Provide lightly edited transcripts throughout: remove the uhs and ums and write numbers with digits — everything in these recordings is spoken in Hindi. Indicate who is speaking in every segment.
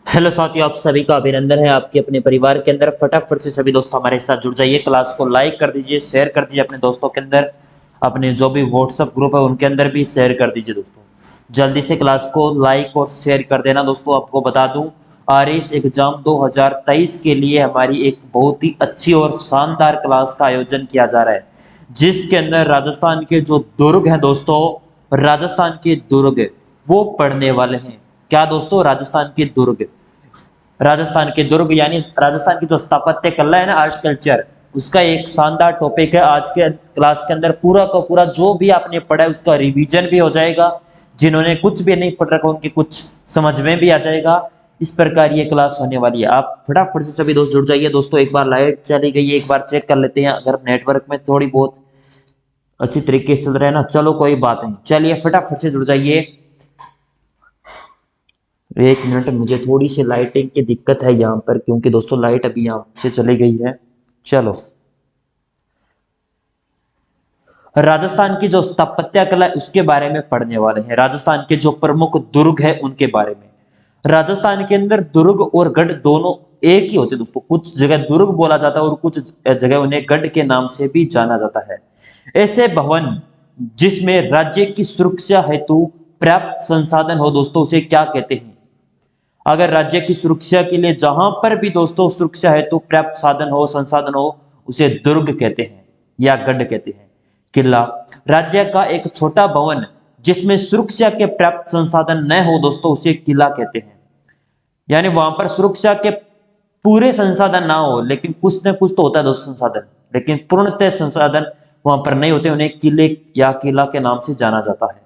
Speaker 1: हेलो साथियों, आप सभी का अभिनंदन है आपके अपने परिवार के अंदर। फटाफट से सभी दोस्त हमारे साथ जुड़ जाइए। क्लास को लाइक कर दीजिए, शेयर कर दीजिए अपने दोस्तों के अंदर। अपने जो भी व्हाट्सएप ग्रुप है उनके अंदर भी शेयर कर दीजिए दोस्तों। जल्दी से क्लास को लाइक और शेयर कर देना दोस्तों। आपको बता दूं, आरएस एग्जाम 2023 के लिए हमारी एक बहुत ही अच्छी और शानदार क्लास का आयोजन किया जा रहा है, जिसके अंदर राजस्थान के जो दुर्ग हैं दोस्तों, राजस्थान के दुर्ग वो पढ़ने वाले हैं। क्या दोस्तों? राजस्थान के दुर्ग। राजस्थान के दुर्ग यानी राजस्थान की जो स्थापत्य कला है ना, आर्ट कल्चर, उसका एक शानदार टॉपिक है। आज के क्लास के अंदर पूरा का पूरा जो भी आपने पढ़ा है उसका रिवीजन भी हो जाएगा। जिन्होंने कुछ भी नहीं पढ़ रखा उनके कुछ समझ में भी आ जाएगा। इस प्रकार ये क्लास होने वाली है। आप फटाफट से सभी दोस्त जुड़ जाइए दोस्तों। एक बार लाइट चली गई है, एक बार चेक कर लेते हैं अगर नेटवर्क में थोड़ी बहुत अच्छी तरीके से चल रहा है ना। चलो कोई बात नहीं, चलिए फटाफट से जुड़ जाइए। एक मिनट, मुझे थोड़ी सी लाइटिंग की दिक्कत है यहाँ पर, क्योंकि दोस्तों लाइट अभी यहाँ से चली गई है। चलो, राजस्थान की जो स्थापत्य कला है उसके बारे में पढ़ने वाले हैं। राजस्थान के जो प्रमुख दुर्ग है उनके बारे में। राजस्थान के अंदर दुर्ग और गढ़ दोनों एक ही होते हैं दोस्तों। कुछ जगह दुर्ग बोला जाता है और कुछ जगह उन्हें गढ़ के नाम से भी जाना जाता है। ऐसे भवन जिसमें राज्य की सुरक्षा हेतु पर्याप्त संसाधन हो दोस्तों, उसे क्या कहते हैं? अगर राज्य की सुरक्षा के लिए जहां पर भी दोस्तों सुरक्षा है तो पर्याप्त साधन हो, संसाधन हो, उसे दुर्ग कहते हैं या गढ़ कहते हैं। किला, राज्य का एक छोटा भवन जिसमें सुरक्षा के पर्याप्त संसाधन न हो दोस्तों, उसे किला कहते हैं। यानी वहां पर सुरक्षा के पूरे संसाधन ना हो, लेकिन कुछ न कुछ तो होता है दोस्तों संसाधन, लेकिन पूर्णतः संसाधन वहां पर नहीं होते, उन्हें किले या किला के नाम से जाना जाता है।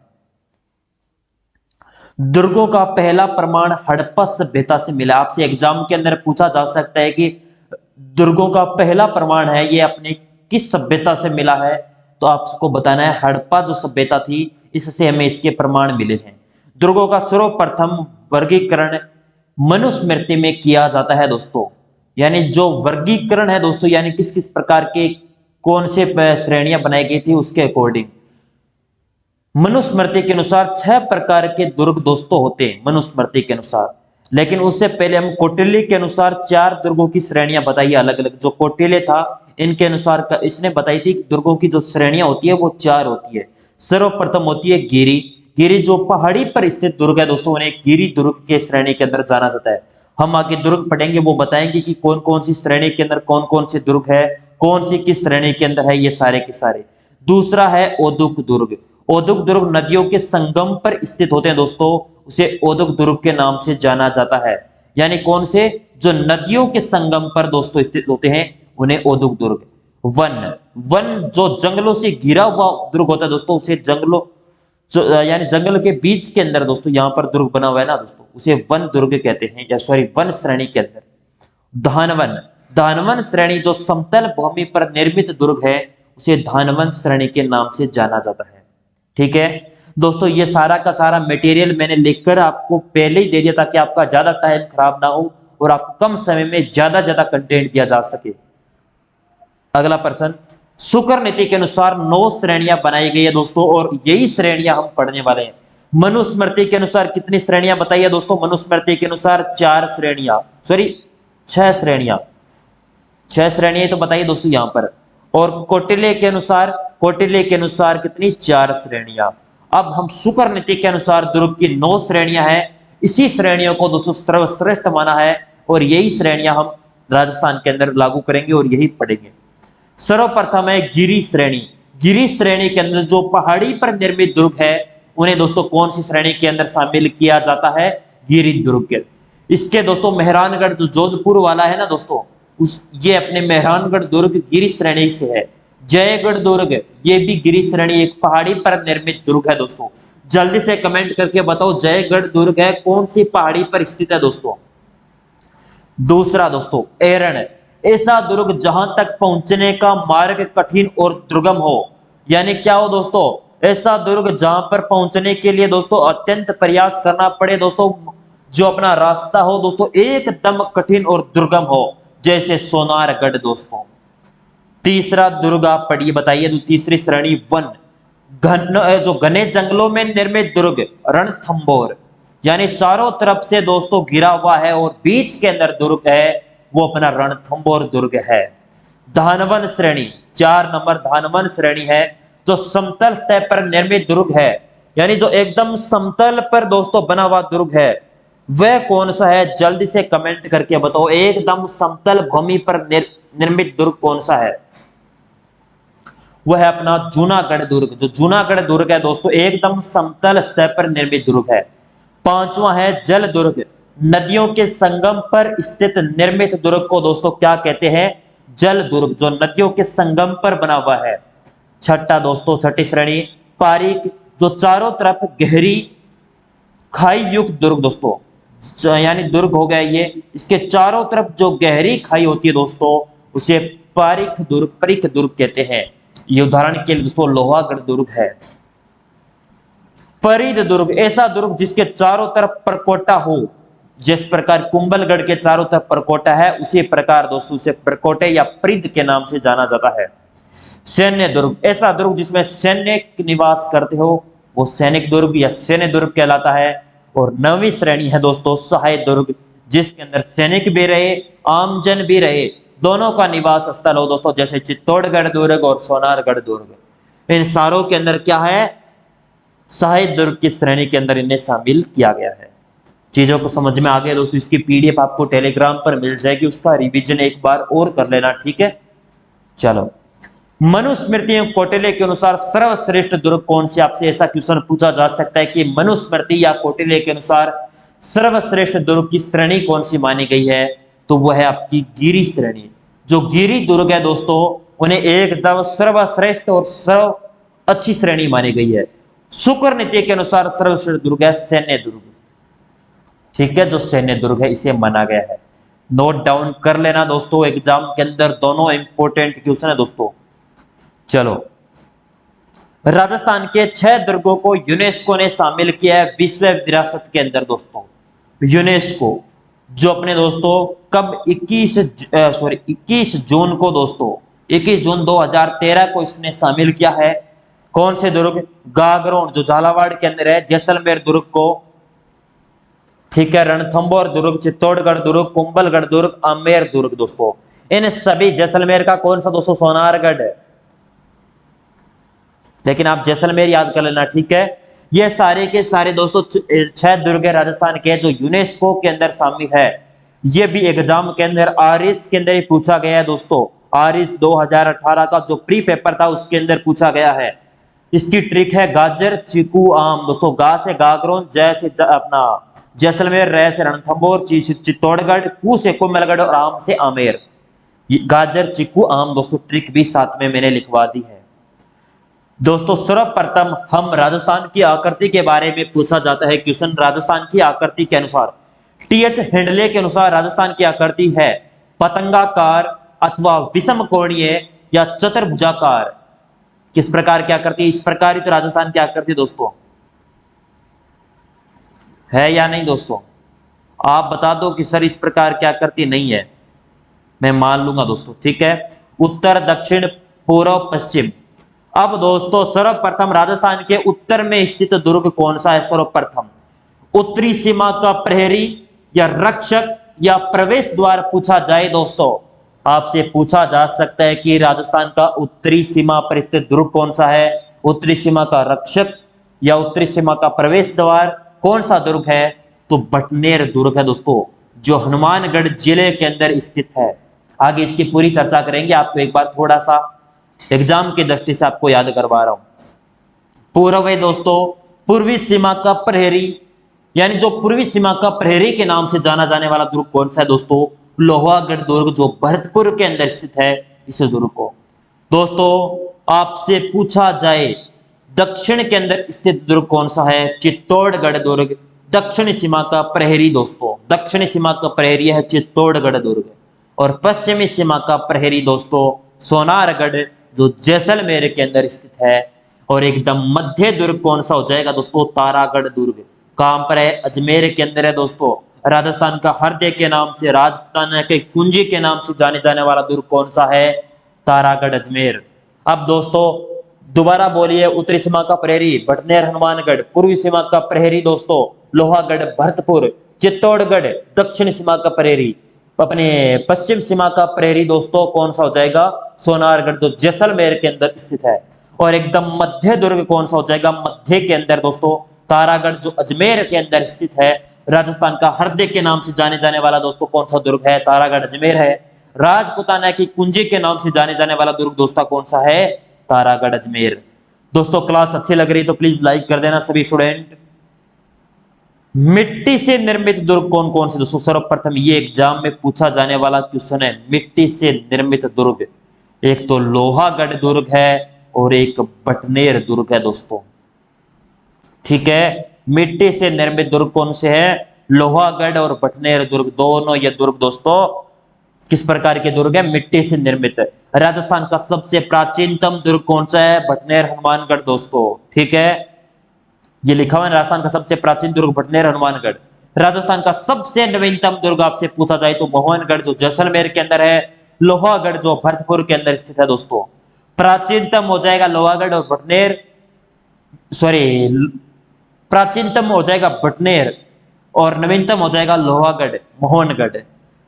Speaker 1: दुर्गों का पहला प्रमाण हड़प्पा सभ्यता से मिला। आपसे एग्जाम के अंदर पूछा जा सकता है कि दुर्गों का पहला प्रमाण है ये अपने किस सभ्यता से मिला है, तो आपको बताना है हड़प्पा जो सभ्यता थी, इससे हमें इसके प्रमाण मिले हैं। दुर्गों का सर्वप्रथम वर्गीकरण मनुस्मृति में किया जाता है दोस्तों। यानी जो वर्गीकरण है दोस्तों, यानी किस किस प्रकार के कौन से श्रेणियां बनाई गई थी उसके अकॉर्डिंग मनुस्मृति के अनुसार 6 प्रकार के दुर्ग दोस्तों होते हैं मनुस्मृति के अनुसार। लेकिन उससे पहले हम कौटिल्य के अनुसार 4 दुर्गों की श्रेणियां बताई अलग अलग। जो कौटिल्य था इनके अनुसार इसने बताई थी कि दुर्गों की जो श्रेणियां होती है वो 4 होती है। सर्वप्रथम होती है गिरी। गिरी जो पहाड़ी पर स्थित दुर्ग है दोस्तों, उन्हें गिरी दुर्ग के श्रेणी के अंदर जाना जाता है। हम आगे दुर्ग पढ़ेंगे, वो बताएंगे कि कौन कौन सी श्रेणी के अंदर कौन कौन से दुर्ग है, कौन सी किस श्रेणी के अंदर है, ये सारे के सारे। दूसरा है ओदुक दुर्ग। ओदुक दुर्ग नदियों के संगम पर स्थित होते हैं दोस्तों, उसे ओदुक दुर्ग के नाम से जाना जाता है। यानी कौन से? जो नदियों के संगम पर दोस्तों स्थित होते हैं उन्हें ओदुक दुर्ग। वन, वन जो जंगलों से घिरा हुआ दुर्ग होता है दोस्तों, उसे जंगलों यानी जंगल के बीच के अंदर दोस्तों यहाँ पर दुर्ग बना हुआ है ना दोस्तों, उसे वन दुर्ग कहते हैं, या सॉरी वन श्रेणी के अंदर। धानवन, धानवन श्रेणी जो समतल भूमि पर निर्मित दुर्ग है, उसे धानवन श्रेणी के नाम से जाना जाता है। ठीक है दोस्तों, ये सारा का सारा मटेरियल मैंने लिखकर आपको पहले ही दे दिया ताकि आपका ज्यादा टाइम खराब ना हो और आपको कम समय में ज्यादा ज्यादा कंटेंट दिया जा सके। अगला प्रश्न, शुक्र नीति के अनुसार 9 श्रेणियां बनाई गई है दोस्तों, और यही श्रेणियां हम पढ़ने वाले हैं। मनुस्मृति के अनुसार कितनी श्रेणियां बताई है दोस्तों? मनुस्मृति के अनुसार 4 श्रेणियां, सॉरी 6 श्रेणियां। 6 श्रेणियां तो बताइए दोस्तों यहाँ पर। और कौटिल्य के अनुसार, कौटिल्य के अनुसार कितनी? 4 श्रेणियां। अब हम शुक्र नीति के अनुसार दुर्ग की 9 श्रेणियां हैं। इसी श्रेणियों को दोस्तों सर्वश्रेष्ठ माना है, और यही श्रेणियां हम राजस्थान के अंदर लागू करेंगे और यही पढ़ेंगे। सर्वप्रथम है गिरी श्रेणी। गिरी श्रेणी के अंदर जो पहाड़ी पर निर्मित दुर्ग है उन्हें दोस्तों कौन सी श्रेणी के अंदर शामिल किया जाता है? गिरी दुर्ग के। इसके दोस्तों मेहरानगढ़ जो जोधपुर वाला है ना दोस्तों, उस ये अपने मेहरानगढ़ दुर्ग गिरी श्रेणी से है। जयगढ़ दुर्ग ये भी गिरी श्रेणी, एक पहाड़ी पर निर्मित दुर्ग है दोस्तों। जल्दी से कमेंट करके बताओ जयगढ़ दुर्ग है कौन सी पहाड़ी पर स्थित है दोस्तों? दूसरा दोस्तों एरण, ऐसा दुर्ग जहां तक पहुंचने का मार्ग कठिन और दुर्गम हो। यानी क्या हो दोस्तों? ऐसा दुर्ग जहां पर पहुंचने के लिए दोस्तों अत्यंत प्रयास करना पड़े दोस्तों, जो अपना रास्ता हो दोस्तों एकदम कठिन और दुर्गम हो, जैसे सोनारगढ़ दोस्तों। तीसरा दुर्ग आप पढ़िए, बताइए तो तीसरी श्रेणी वन। घन जो घने जंगलों में निर्मित दुर्ग रणथंबोर। यानी चारों तरफ से दोस्तों घिरा हुआ है और बीच के अंदर दुर्ग है, वो अपना रणथंबोर दुर्ग है। धानवन श्रेणी, 4 नंबर धानवन श्रेणी है, जो समतल सतह पर निर्मित दुर्ग है, यानी जो एकदम समतल पर दोस्तों बना हुआ दुर्ग है, वह कौन सा है? जल्दी से कमेंट करके बताओ, एकदम समतल भूमि पर निर्मित दुर्ग कौन सा है? वह है अपना जूनागढ़ दुर्ग। जो जूनागढ़ दुर्ग है दोस्तों, एकदम समतल सतह पर निर्मित दुर्ग है। 5वां है जल दुर्ग। नदियों के संगम पर स्थित निर्मित दुर्ग को दोस्तों क्या कहते हैं? जल दुर्ग, जो नदियों के संगम पर बना हुआ है। छठा दोस्तों, छठी श्रेणी पारीक, जो चारों तरफ गहरी खाई युक्त दुर्ग दोस्तों, यानी दुर्ग हो गया ये, इसके चारों तरफ जो गहरी खाई होती है दोस्तों, उसे पारीक दुर्ग, परिक दुर्ग कहते हैं। ये उदाहरण के लिए दोस्तों लोहागढ़ दुर्ग है। परिद दुर्ग, ऐसा दुर्ग जिसके चारों तरफ परकोटा हो, जिस प्रकार कुंभलगढ़ के चारों तरफ परकोटा है, उसी प्रकार दोस्तों उसे परकोटे या परिद के नाम से जाना जाता है। सैन्य दुर्ग, ऐसा दुर्ग जिसमें सैनिक निवास करते हो, वो सैनिक दुर्ग या सैन्य दुर्ग कहलाता है। और 9वीं श्रेणी है दोस्तों सहाय दुर्ग, जिसके अंदर सैनिक भी रहे, आमजन भी रहे, दोनों का निवास स्थल हो दोस्तों, जैसे चित्तौड़गढ़ दुर्ग और सोनारगढ़ दुर्ग। इन सारों के अंदर क्या है? सहाय दुर्ग की श्रेणी के अंदर इन्हें शामिल किया गया है। चीजों को समझ में आ गया दोस्तों? इसकी पीडीएफ आपको टेलीग्राम पर मिल जाएगी, उसका रिवीजन एक बार और कर लेना, ठीक है? चलो, मनुस्मृति कौटिल्य के अनुसार सर्वश्रेष्ठ दुर्ग कौन सी? आपसे ऐसा क्वेश्चन पूछा जा सकता है कि मनुस्मृति या कौटिल्य के अनुसार सर्वश्रेष्ठ दुर्ग की श्रेणी कौन सी मानी गई है? तो वह है आपकी गिरी श्रेणी। जो गिरी दुर्ग है दोस्तों, उन्हें एकदम सर्वश्रेष्ठ और सर्व अच्छी श्रेणी मानी गई है। शुक्र नीति के अनुसार सर्वश्रेष्ठ दुर्ग है सैन्य दुर्ग, ठीक है? जो सैन्य दुर्ग है इसे माना गया है। नोट डाउन कर लेना दोस्तों, एग्जाम के अंदर दोनों इंपोर्टेंट क्वेश्चन है दोस्तों। चलो, राजस्थान के 6 दुर्गों को यूनेस्को ने शामिल किया है विश्व विरासत के अंदर दोस्तों। यूनेस्को जो अपने दोस्तों कब 21 जून को दोस्तों, 21 जून 2013 को इसने शामिल किया है। कौन से दुर्ग? गागरोन जो झालावाड़ के अंदर है, जैसलमेर दुर्ग को, ठीक है, रणथंबोर दुर्ग, चित्तौड़गढ़ दुर्ग, कुंभलगढ़ दुर्ग, आमेर दुर्ग दोस्तों। इन सभी, जैसलमेर का कौन सा दोस्तों? सोनारगढ़ है, लेकिन आप जैसलमेर याद कर लेना, ठीक है? ये सारे के सारे दोस्तों 6 दुर्ग है राजस्थान के जो यूनेस्को के अंदर शामिल है। ये भी एग्जाम के अंदर आरिस के अंदर ही पूछा गया है दोस्तों। आरिस 2018 का जो प्री पेपर था उसके अंदर पूछा गया है। इसकी ट्रिक है गाजर चीकू आम दोस्तों। गा से गागरोन, जय से अपना जैसलमेर, रे से रणथंबोर, ची से चित्तौड़गढ़, कू से कुंभलगढ़ और आम से आमेर। गाजर चीकू आम दोस्तों ट्रिक भी साथ में मैंने लिखवा दी है दोस्तों। सर्वप्रथम हम राजस्थान की आकृति के बारे में पूछा जाता है क्वेश्चन। राजस्थान की आकृति के अनुसार टीएच हेंडले के अनुसार राजस्थान की आकृति है पतंगाकार अथवा विषम कोणीय या चतुर्भुजाकार। किस प्रकार की आकृति? इस प्रकार ही तो राजस्थान की आकृति दोस्तों है या नहीं दोस्तों? आप बता दो कि सर इस प्रकार की आकृति नहीं है, मैं मान लूंगा दोस्तों, ठीक है? उत्तर, दक्षिण, पूर्व, पश्चिम। अब दोस्तों सर्वप्रथम राजस्थान के उत्तर में स्थित दुर्ग कौन सा है? सर्वप्रथम उत्तरी सीमा का प्रहरी या रक्षक या प्रवेश द्वार पूछा जाए दोस्तों, आपसे पूछा जा सकता है कि राजस्थान का उत्तरी सीमा पर स्थित दुर्ग कौन सा है? उत्तरी सीमा का रक्षक या उत्तरी सीमा का प्रवेश द्वार कौन सा दुर्ग है? तो बटनेर दुर्ग है दोस्तों, जो हनुमानगढ़ जिले के अंदर स्थित है। आगे इसकी पूरी चर्चा करेंगे, आपको एक बार थोड़ा सा एग्जाम की दृष्टि से आपको याद करवा रहा हूं। पूर्व है दोस्तों पूर्वी सीमा का प्रहरी, यानी जो पूर्वी सीमा का प्रहरी के नाम से जाना जाने वाला दुर्ग कौन सा है दोस्तों? लोहागढ़ दुर्ग, जो भरतपुर के अंदर स्थित है। इस दुर्ग को दोस्तों आपसे पूछा जाए दक्षिण के अंदर स्थित दुर्ग कौन सा है? चित्तौड़गढ़ दुर्ग, दक्षिणी सीमा का प्रहरी दोस्तों। दक्षिणी सीमा का प्रहरी है चित्तौड़गढ़ दुर्ग, और पश्चिमी सीमा का प्रहरी दोस्तों सोनारगढ़, जो जैसलमेर के अंदर स्थित है। और एकदम मध्य दुर्ग कौन सा हो जाएगा दोस्तों? तारागढ़ दुर्ग। कहां पर है? अजमेर के अंदर है दोस्तों। राजस्थान का हरदे के नाम से, राजपूताना के कुंजी के नाम से जाने जाने वाला दुर्ग कौन सा है? तारागढ़, अजमेर। अब दोस्तों दोबारा बोलिए। उत्तरी सीमा का प्रहरी बटनेर हनुमानगढ़, पूर्वी सीमा का प्रहरी दोस्तों लोहागढ़ भरतपुर चित्तौड़गढ़, दक्षिण सीमा का प्रहरी अपने पश्चिम सीमा का प्रहरी दोस्तों कौन सा हो जाएगा, सोनारगढ़ जो जैसलमेर के अंदर स्थित है। और एकदम मध्य दुर्ग कौन सा हो जाएगा, मध्य के अंदर दोस्तों तारागढ़ जो अजमेर के अंदर स्थित है। राजस्थान का हरदे के नाम से जाने जाने वाला दोस्तों कौन सा दुर्ग है, तारागढ़ अजमेर है। राजपुताना की कुंजी के नाम से जाने जाने वाला दुर्ग दोस्तों कौन सा है, तारागढ़ अजमेर। दोस्तों क्लास अच्छी लग रही तो प्लीज लाइक कर देना सभी स्टूडेंट। मिट्टी से निर्मित दुर्ग कौन कौन से दोस्तों, सर्वप्रथम ये एग्जाम में पूछा जाने वाला क्वेश्चन है, मिट्टी से निर्मित दुर्ग। एक तो लोहागढ़ दुर्ग है और एक बटनेर दुर्ग है दोस्तों, ठीक है। मिट्टी से निर्मित दुर्ग कौन से है, लोहागढ़ और बटनेर दुर्ग, दोनों ये दुर्ग दोस्तों किस प्रकार के दुर्ग है, मिट्टी से निर्मित है। राजस्थान का सबसे प्राचीनतम दुर्ग कौन सा है, बटनेर हनुमानगढ़ दोस्तों, ठीक है। ये लिखा हुआ है राजस्थान का सबसे प्राचीन दुर्ग बटनेर हनुमानगढ़। राजस्थान का सबसे नवीनतम दुर्ग आपसे पूछा जाए तो मोहनगढ़ जो जैसलमेर के अंदर है, लोहागढ़ जो भरतपुर के अंदर स्थित है दोस्तों। प्राचीनतम हो जाएगा लोहागढ़ और बटनेर, सॉरी प्राचीनतम हो जाएगा बटनेर और नवीनतम हो जाएगा लोहागढ़ मोहनगढ़।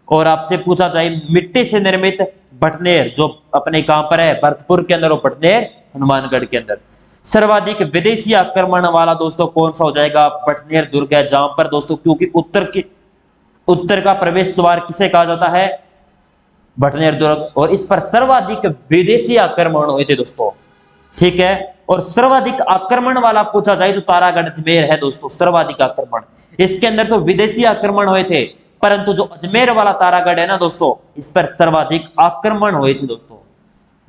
Speaker 1: और आपसे पूछा जाए मिट्टी से निर्मित बटनेर जो अपने कहां पर है, भरतपुर के अंदर और बटनेर हनुमानगढ़ के अंदर। सर्वाधिक विदेशी आक्रमण वाला दोस्तों कौन सा हो जाएगा, बटनेर दुर्ग है, जहां पर दोस्तों क्योंकि उत्तर का प्रवेश द्वार किसे कहा जाता है, बटनेर दुर्ग, और इस पर सर्वाधिक विदेशी आक्रमण हुए थे दोस्तों, ठीक है। और सर्वाधिक आक्रमण वाला पूछा जाए तो तारागढ़ अजमेर है दोस्तों, सर्वाधिक आक्रमण। इसके अंदर तो विदेशी आक्रमण हुए थे, परंतु जो अजमेर वाला तारागढ़ है ना दोस्तों, इस पर सर्वाधिक आक्रमण हुए थे दोस्तों।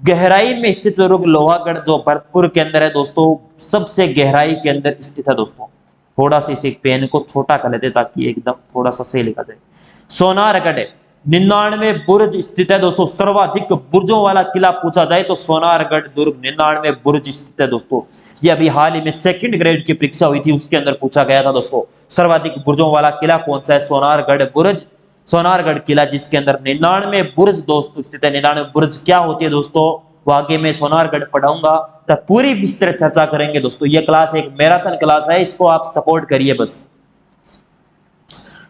Speaker 1: गहराई में स्थित दुर्ग लोहागढ़ जो भरतपुर के अंदर है दोस्तों, सबसे गहराई के अंदर स्थित है दोस्तों। थोड़ा सा इसे पेन को छोटा कर लेते ताकि एकदम थोड़ा सा सही लिखा जाए। सोनारगढ़ 99 बुर्ज स्थित है दोस्तों, सर्वाधिक बुर्जों वाला किला पूछा जाए तो सोनारगढ़ दुर्ग 99 बुर्ज स्थित है दोस्तों। ये अभी हाल ही में सेकंड ग्रेड की परीक्षा हुई थी, उसके अंदर पूछा गया था दोस्तों, सर्वाधिक बुर्जों वाला किला कौन सा है, सोनारगढ़ बुर्ज, सोनारगढ़ किला जिसके अंदर 99 बुर्ज दोस्तों स्थित है। 99 बुर्ज क्या होती है दोस्तों, वो आगे मैं सोनारगढ़ पढ़ाऊंगा तब पूरी विस्तृत चर्चा करेंगे दोस्तों। ये क्लास एक मैराथन क्लास है, इसको आप सपोर्ट करिए बस।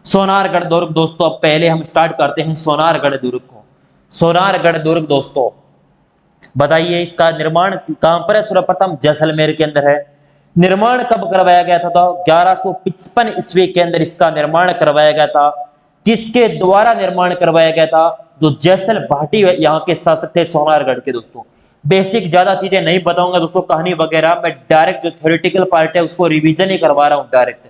Speaker 1: सोनारगढ़ दुर्ग दोस्तों, अब पहले हम स्टार्ट करते हैं सोनारगढ़ दुर्ग को। सोनारगढ़ दुर्ग दोस्तों बताइए इसका निर्माण कहां पर है, सर्वप्रथम जैसलमेर के अंदर है। निर्माण कब करवाया गया था, तो 1155 ईस्वी के अंदर इसका निर्माण करवाया गया था। किसके द्वारा निर्माण करवाया गया था, जो जैसल भाटी यहाँ के शासक थे सोनारगढ़ के दोस्तों। बेसिक ज्यादा चीजें नहीं बताऊंगा दोस्तों, कहानी वगैरह मैं डायरेक्ट जो थ्योरेटिकल पार्ट है उसको रिवीजन ही करवा रहा हूँ डायरेक्ट।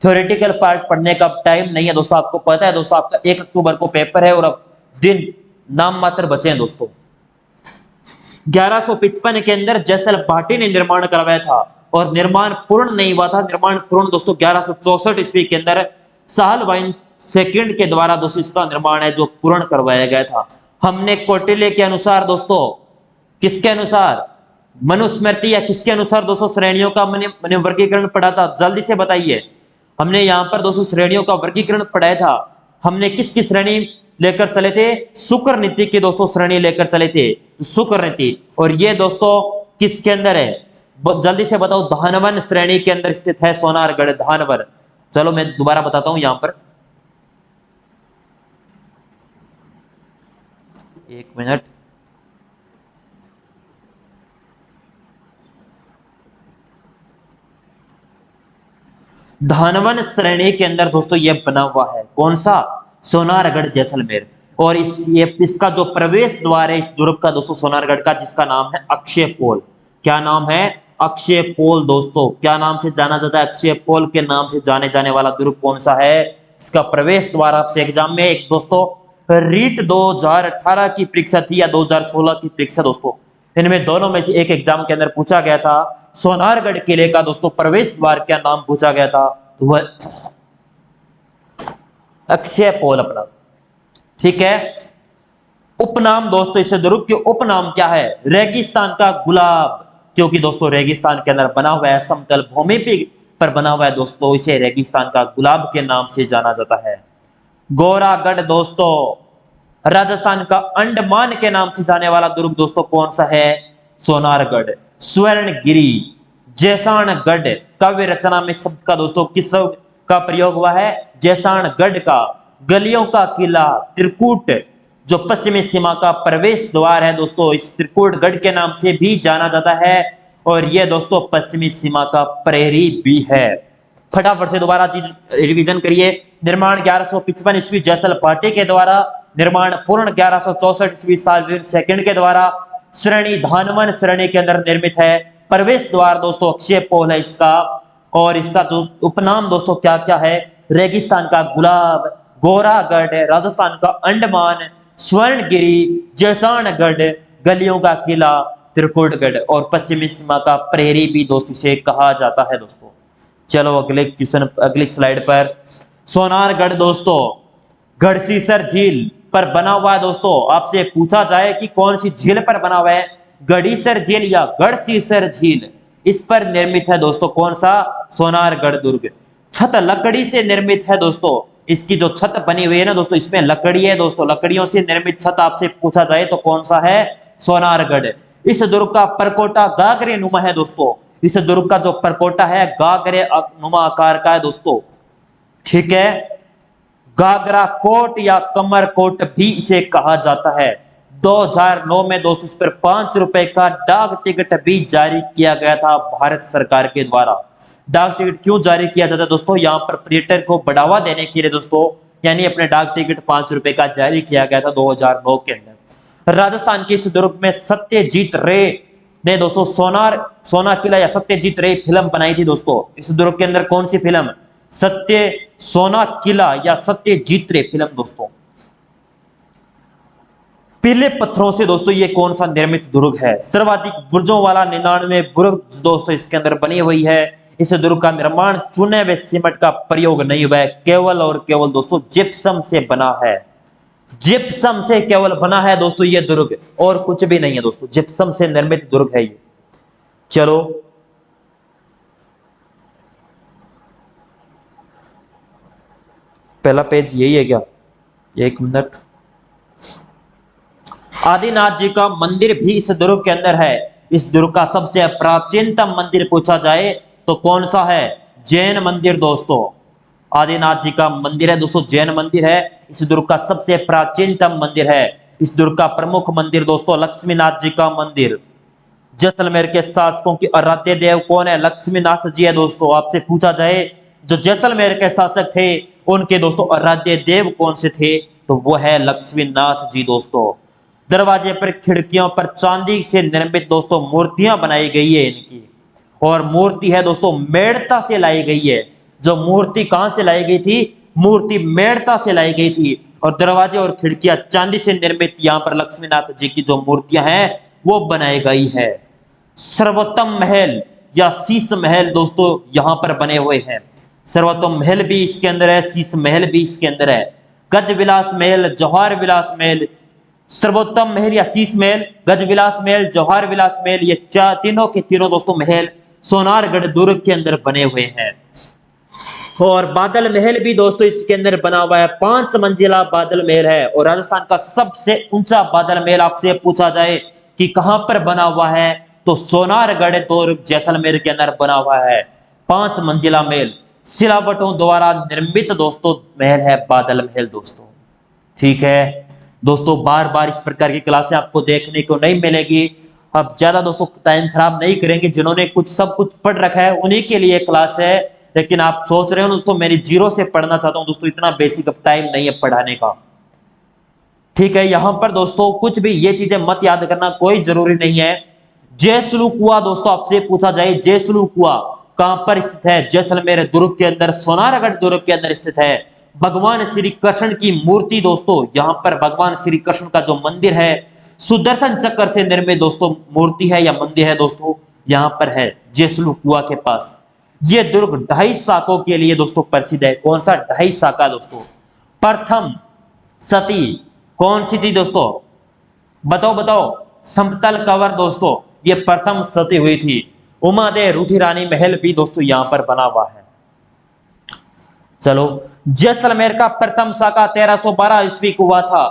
Speaker 1: थ्योरेटिकल पार्ट पढ़ने का टाइम नहीं है दोस्तों, आपको पता है दोस्तों आपका 1 अक्टूबर को पेपर है और अब दिन नाम मात्र बचे हैं दोस्तों। 1155 के अंदर जैसल भाटी ने निर्माण करवाया था और निर्माण पूर्ण नहीं हुआ था। निर्माण पूर्ण दोस्तों 1164 ईस्वी के अंदर साहलवाइन सेकंड के द्वारा दोस्तों इसका निर्माण है जो पूर्ण करवाया गया था। हमने कौटिल्य के अनुसार दोस्तों, किसके अनुसार, मनुस्मृति या किसके अनुसार दोस्तों श्रेणियों का मैंने वर्गीकरण पढ़ा था, जल्दी से बताइए। हमने यहाँ पर दोस्तों श्रेणियों का वर्गीकरण पढ़ाया था। हमने किसकी श्रेणी लेकर चले थे, शुक्र नीति की दोस्तों श्रेणी लेकर चले थे, शुक्र नीति। और ये दोस्तों किसके अंदर है, जल्दी से बताओ, धानवन श्रेणी के अंदर स्थित है सोनारगढ़, धानवर। चलो मैं दोबारा बताता हूं यहां पर, एक मिनट। धानवन श्रेणी के अंदर दोस्तों ये बना हुआ है, कौन सा, सोनारगढ़ जैसलमेर। और इसका जो प्रवेश द्वार है इस दुर्ग का दोस्तों सोनारगढ़ का, जिसका नाम है अक्षय पोल। क्या नाम है, अक्षय पोल दोस्तों। क्या नाम से जाना जाता है, अक्षय पोल के नाम से जाने जाने वाला दुर्ग कौन सा है। इसका प्रवेश द्वार आपसे एग्जाम में एक दोस्तों रीट 2018 की परीक्षा थी या 2016 की परीक्षा दोस्तों, इनमें दोनों में से एक एग्जाम के अंदर पूछा गया था। सोनारगढ़ किले का दोस्तों प्रवेश द्वार क्या नाम पूछा गया था, तो वह अक्षय पोल अपना, ठीक है। उपनाम दोस्तों इस दुर्ग के उपनाम क्या है, रेगिस्तान का गुलाब, क्योंकि दोस्तों रेगिस्तान के अंदर बना हुआ है, समतल भूमि पर बना हुआ है दोस्तों, इसे रेगिस्तान का गुलाब के नाम से जाना जाता है। गोरागढ़ दोस्तों, राजस्थान का अंडमान के नाम से जाने वाला दुर्ग दोस्तों कौन सा है, सोनारगढ़। स्वर्णगिरी, जैसाणगढ़। काव्य रचना में शब्द का दोस्तों किस शब्द का प्रयोग हुआ है? जैसाणगढ़ का। गलियों का किला त्रिकूट, जो पश्चिमी सीमा का प्रवेश द्वार है दोस्तों, इस त्रिकूटगढ़ के नाम से भी जाना जाता है। और यह दोस्तों पश्चिमी सीमा का प्रहरी भी है। फटाफट से दोबारा चीज रिवीजन करिए। निर्माण 1155 ईस्वी जयसल पाटी के द्वारा, निर्माण पूर्ण 1164 ईस्वी साल्वीन सेकंड के द्वारा। श्रेणी धानवन श्रेणी के अंदर निर्मित है। प्रवेश द्वार दोस्तों अक्षय पोल है इसका। और इसका जो उपनाम दोस्तों क्या क्या है? रेगिस्तान का गुलाब, गोरागढ़, राजस्थान का अंडमान, स्वर्णगिरी, जैसाणगढ़, गलियों का किला, त्रिकुटगढ़ और पश्चिमी सीमा का प्रहरी भी दोस्तों इसे कहा जाता है दोस्तों। चलो अगले क्वेश्चन, अगली स्लाइड पर। सोनारगढ़ दोस्तों गढ़सीसर झील पर बना हुआ है दोस्तों। आपसे पूछा जाए कि कौन सी झील पर बना हुआ है, गढ़ीसर झील या गढ़सीसर झील, इस पर निर्मित है दोस्तों कौन सा? सोनारगढ़ दुर्ग। छत लकड़ी से निर्मित है दोस्तों। इसकी जो छत बनी हुई है ना दोस्तों, इसमें लकड़ी है दोस्तों। लकड़ियों से निर्मित छत आपसे पूछा जाए तो कौन सा है? सोनारगढ़। इस दुर्ग का परकोटा गागरे नुमा है दोस्तों। इस दुर्ग का जो परकोटा है गागरे नुमा आकार का है दोस्तों। ठीक है, गागरा कोट या कमर कोट भी इसे कहा जाता है। 2009 में दोस्तों इस पर 5 रुपए का डाक टिकट भी जारी किया गया था भारत सरकार के द्वारा। डाक टिकट क्यों जारी किया जाता है दोस्तों? यहाँ पर पर्यटन को बढ़ावा देने के लिए दोस्तों, यानी अपने डाक टिकट 5 रुपए का जारी किया गया था 2009 के अंदर। राजस्थान के इस दुर्ग में सत्यजीत रे ने दोस्तों सोना किला या सत्यजीत रे फिल्म बनाई थी दोस्तों। इस दुर्ग के अंदर कौन सी फिल्म? सोना किला या सत्यजीत रे फिल्म दोस्तों। पीले पत्थरों से दोस्तों ये कौन सा निर्मित दुर्ग है? सर्वाधिक बुर्जों वाला 99 बुर्ज दोस्तों इसके अंदर बनी हुई है। इस दुर्ग का निर्माण चूने व सीमेंट का प्रयोग नहीं हुआ है, केवल और केवल दोस्तों जिप्सम से बना है। जिप्सम से केवल बना है दोस्तों ये दुर्ग, और कुछ भी नहीं है दोस्तों। जिप्सम से निर्मित दुर्ग है ये। चलो पहला पेज यही है क्या? एक मिनट। आदिनाथ जी का मंदिर भी इस दुर्ग के अंदर है। इस दुर्ग का सबसे प्राचीनतम मंदिर पूछा जाए तो कौन सा है? जैन मंदिर दोस्तों। आदिनाथ जी का मंदिर है दोस्तों, जैन मंदिर है। इस दुर्ग का सबसे प्राचीनतम मंदिर है। इस दुर्ग का प्रमुख मंदिर दोस्तों लक्ष्मीनाथ जी का मंदिर। जैसलमेर के शासकों की आराध्य देव कौन है? लक्ष्मीनाथ जी है दोस्तों। आपसे पूछा जाए जो जैसलमेर के शासक थे उनके दोस्तों आराध्य देव कौन से थे, तो वो है लक्ष्मीनाथ जी दोस्तों। दरवाजे पर खिड़कियों पर चांदी से निर्मित दोस्तों मूर्तियां बनाई गई है इनकी। और मूर्ति है दोस्तों मेड़ता से लाई गई है। जो मूर्ति कहां से लाई गई थी? मूर्ति मेड़ता से लाई गई थी। और दरवाजे और खिड़कियां चांदी से निर्मित यहाँ पर लक्ष्मीनाथ जी की जो मूर्तियां हैं वो बनाई गई है। सर्वोत्तम महल या शीश महल दोस्तों यहाँ पर बने हुए हैं। सर्वोत्तम महल भी इसके अंदर है, शीश महल भी इसके अंदर है। गज विलास महल, जौहर विलास महल, सर्वोत्तम महल या शीश महल, गज विलास महल, जौहर विलास महल, ये तीनों के तीनों दोस्तों महल सोनारगढ़ दुर्ग के अंदर बने हुए हैं। और बादल महल भी दोस्तों इसके अंदर बना हुआ है। 5 मंजिला बादल महल है। और राजस्थान का सबसे ऊंचा बादल महल आपसे पूछा जाए कि कहां पर बना हुआ है, तो सोनारगढ़ दुर्ग जैसलमेर के अंदर बना हुआ है। 5 मंजिला महल, सिलावटों द्वारा निर्मित दोस्तों महल है बादल महल दोस्तों। ठीक है दोस्तों, बार बार इस प्रकार की क्लासें आपको देखने को नहीं मिलेगी। अब ज्यादा दोस्तों टाइम खराब नहीं करेंगे। जिन्होंने सब कुछ पढ़ रखा है उन्हीं के लिए क्लास है। लेकिन आप सोच रहे हो दोस्तों मेरी जीरो से पढ़ना चाहता हूं दोस्तों, इतना बेसिक अब टाइम नहीं है पढ़ाने का। ठीक है, यहां पर दोस्तों कुछ भी ये चीजें मत याद करना, कोई जरूरी नहीं है। जयसलू कुआं दोस्तों आपसे पूछा जाए, जयसलू कुआं कहां पर स्थित है? जैसलमेर दुर्ग के अंदर, सोनारगढ़ दुर्ग के अंदर स्थित है। भगवान श्री कृष्ण की मूर्ति दोस्तों, यहां पर भगवान श्री कृष्ण का जो मंदिर है सुदर्शन चक्र से निर्मित दोस्तों मूर्ति है या मंदिर है दोस्तों, यहां पर है जयसलू कुआं के पास। ये दुर्ग 2.5 शाखों के लिए दोस्तों प्रसिद्ध है। कौन सा 2.5 शाखा दोस्तों? प्रथम सती कौन सी थी दोस्तों? बताओ बताओ। समतल कवर दोस्तों, ये प्रथम सती हुई थी। उमादेव रूठी रानी महल भी दोस्तों यहां पर बना हुआ है। चलो, जैसलमेर का प्रथम शाखा 1312 ईस्वी को हुआ था।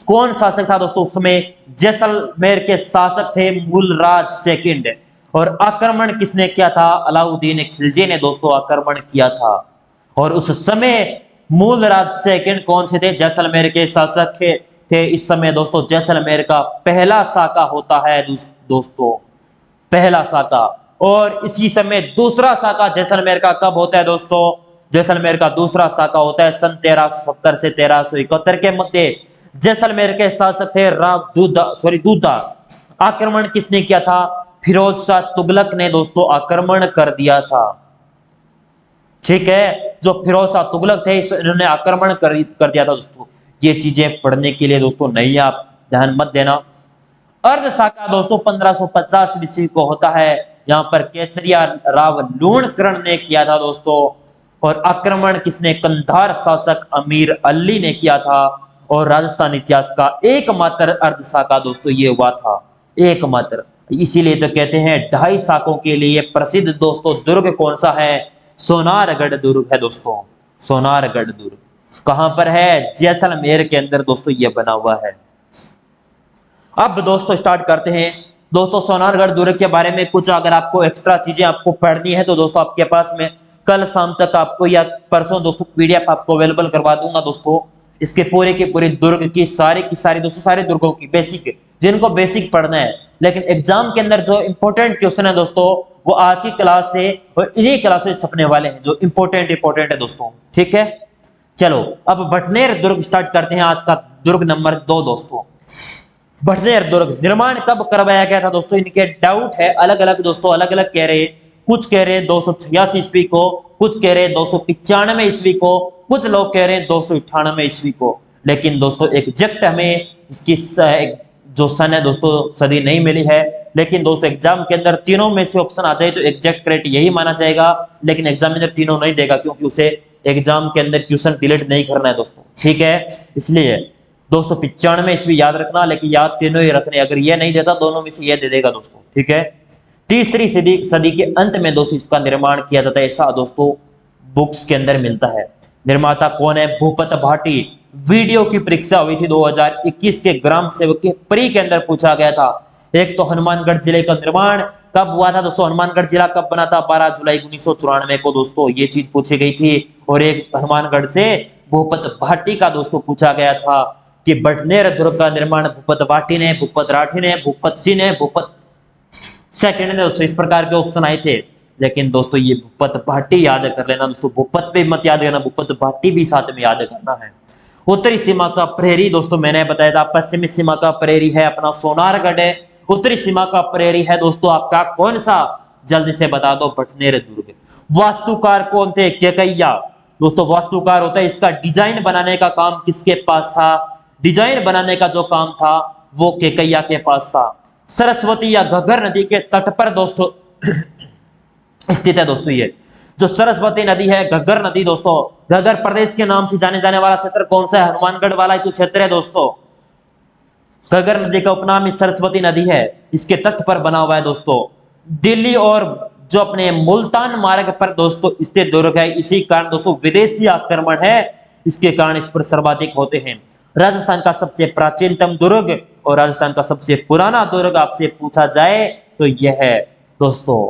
Speaker 1: कौन शासक था दोस्तों? उसमें जैसलमेर के शासक थे मूलराज सेकंड। और आक्रमण किसने किया था? अलाउद्दीन खिलजी ने दोस्तों आक्रमण किया था। और उस समय मूल राज सेकंड कौन से थे? जैसलमेर के शासक थे इस समय दोस्तों। जैसलमेर का पहला साका होता है दोस्तों, पहला साका। और इसी समय दूसरा साका जैसलमेर का कब होता है दोस्तों? जैसलमेर का दूसरा साका होता है सन 1370 से 1371 के मध्य। जैसलमेर के शासक थे राव दूधा। आक्रमण किसने किया था? फिरोज शाह तुगलक ने दोस्तों आक्रमण कर दिया था। ठीक है, जो फिरोज शाह तुगलक थे इन्होंने आक्रमण कर दिया था दोस्तों। ये चीजें पढ़ने के लिए दोस्तों नहीं, आप ध्यान मत देना। अर्ध साका दोस्तों 1550 ईस्वी को होता है। यहाँ पर केसरिया राव लूणकरण ने किया था दोस्तों। और आक्रमण किसने? कंधार शासक अमीर अली ने किया था। और राजस्थान इतिहास का एकमात्र अर्ध साका दोस्तों ये हुआ था, एकमात्र। इसीलिए तो कहते हैं 2.5 साकों के लिए प्रसिद्ध दोस्तों दुर्ग कौन सा है? सोनारगढ़ दुर्ग है दोस्तों। सोनारगढ़ दुर्ग कहां पर है? जैसलमेर के अंदर दोस्तों ये बना हुआ है। अब दोस्तों स्टार्ट करते हैं दोस्तों सोनारगढ़ दुर्ग के बारे में। कुछ अगर आपको एक्स्ट्रा चीजें आपको पढ़नी है तो दोस्तों आपके पास में कल शाम तक आपको या परसों दोस्तों पीडीएफ आपको अवेलेबल करवा दूंगा दोस्तों। इसके पूरे के पूरे दुर्ग की सारी दोस्तों सारे दुर्गों की बेसिक, जिनको बेसिक पढ़ना है। लेकिन एग्जाम के अंदर जो इंपॉर्टेंट क्वेश्चन है दोस्तों वो आज की क्लास से और इन्हीं क्लास से छपने वाले हैं, जो इंपॉर्टेंट है दोस्तों। ठीक है, चलो अब भटनेर दुर्ग स्टार्ट करते हैं। आज का दुर्ग नंबर 2 दोस्तों, भटनेर दुर्ग निर्माण कब करवाया गया था दोस्तों? इनके डाउट है अलग अलग दोस्तों, अलग अलग कह रहे हैं। कुछ कह रहे हैं 286 ईस्वी को, कुछ कह रहे हैं 295 ईस्वी को, कुछ लोग कह रहे हैं 298 ईस्वी को। लेकिन दोस्तों एग्जैक्ट हमें इसकी जो सन है दोस्तों सदी नहीं मिली है। लेकिन दोस्तों एग्जाम के अंदर तीनों में से ऑप्शन आ जाए तो एग्जैक्ट करेक्ट यही माना जाएगा। लेकिन एग्जामिनर तीनों नहीं देगा क्योंकि उसे एग्जाम के अंदर क्वेश्चन डिलीट नहीं करना है दोस्तों। ठीक है, इसलिए 295 ईस्वी याद रखना, लेकिन याद तीनों ही रखने। अगर ये नहीं देता दोनों में से ये दे देगा दोस्तों। ठीक है, तीसरी सदी के अंत में दोस्तों इसका निर्माण किया जाता है, ऐसा दोस्तों बुक्स के अंदर मिलता है। निर्माता कौन है? भूपत भाटी। वीडियो की परीक्षा हुई थी 2021 के ग्राम सेवक के प्री के अंदर पूछा गया था। एक तो हनुमानगढ़ जिले का निर्माण कब हुआ था दोस्तों? हनुमानगढ़ जिला कब बना था? 12 जुलाई 1994 को दोस्तों ये चीज पूछी गई थी। और एक हनुमानगढ़ से भूपत भाटी का दोस्तों पूछा गया था कि भटनेर दुर्ग का निर्माण भूपत भाटी ने, भूपत राठी ने, भूपत सिंह ने, भूपत सेकंड ने दोस्तों। इस प्रकार के ऑप्शन आए थे। लेकिन दोस्तों ये भूपत भाटी याद कर लेना दोस्तों, भूपत पे मत याद करना, भूपत भाटी भी साथ में याद करना है। उत्तरी सीमा का प्रहरी दोस्तों मैंने बताया था, पश्चिमी सीमा का प्रहरी है अपना सोनारगढ़ है। उत्तरी सीमा का प्रहरी है दोस्तों आपका कौन सा? जल्दी से बता दो, भटनेर दुर्ग। वास्तुकार कौन थे? केकैया दोस्तों वास्तुकार होता है। इसका डिजाइन बनाने का काम किसके पास था? डिजाइन बनाने का जो काम था वो केकैया के पास था। सरस्वती या घग्गर नदी के तट पर दोस्तों स्थित है दोस्तों। ये जो सरस्वती नदी है, घग्गर नदी दोस्तों, घग्गर प्रदेश के नाम से जाने जाने वाला क्षेत्र कौन सा है? हनुमानगढ़ वाला जो क्षेत्र है दोस्तों। घग्गर नदी का उपनाम ही सरस्वती नदी है, इसके तट पर बना हुआ है दोस्तों। दिल्ली और जो अपने मुल्तान मार्ग पर दोस्तों स्थित दुर्ग है। इसी कारण दोस्तों विदेशी आक्रमण है, इसके कारण इस पर सर्वाधिक होते हैं। राजस्थान का सबसे प्राचीनतम दुर्ग और राजस्थान का सबसे पुराना दुर्ग आपसे पूछा जाए तो यह है दोस्तों।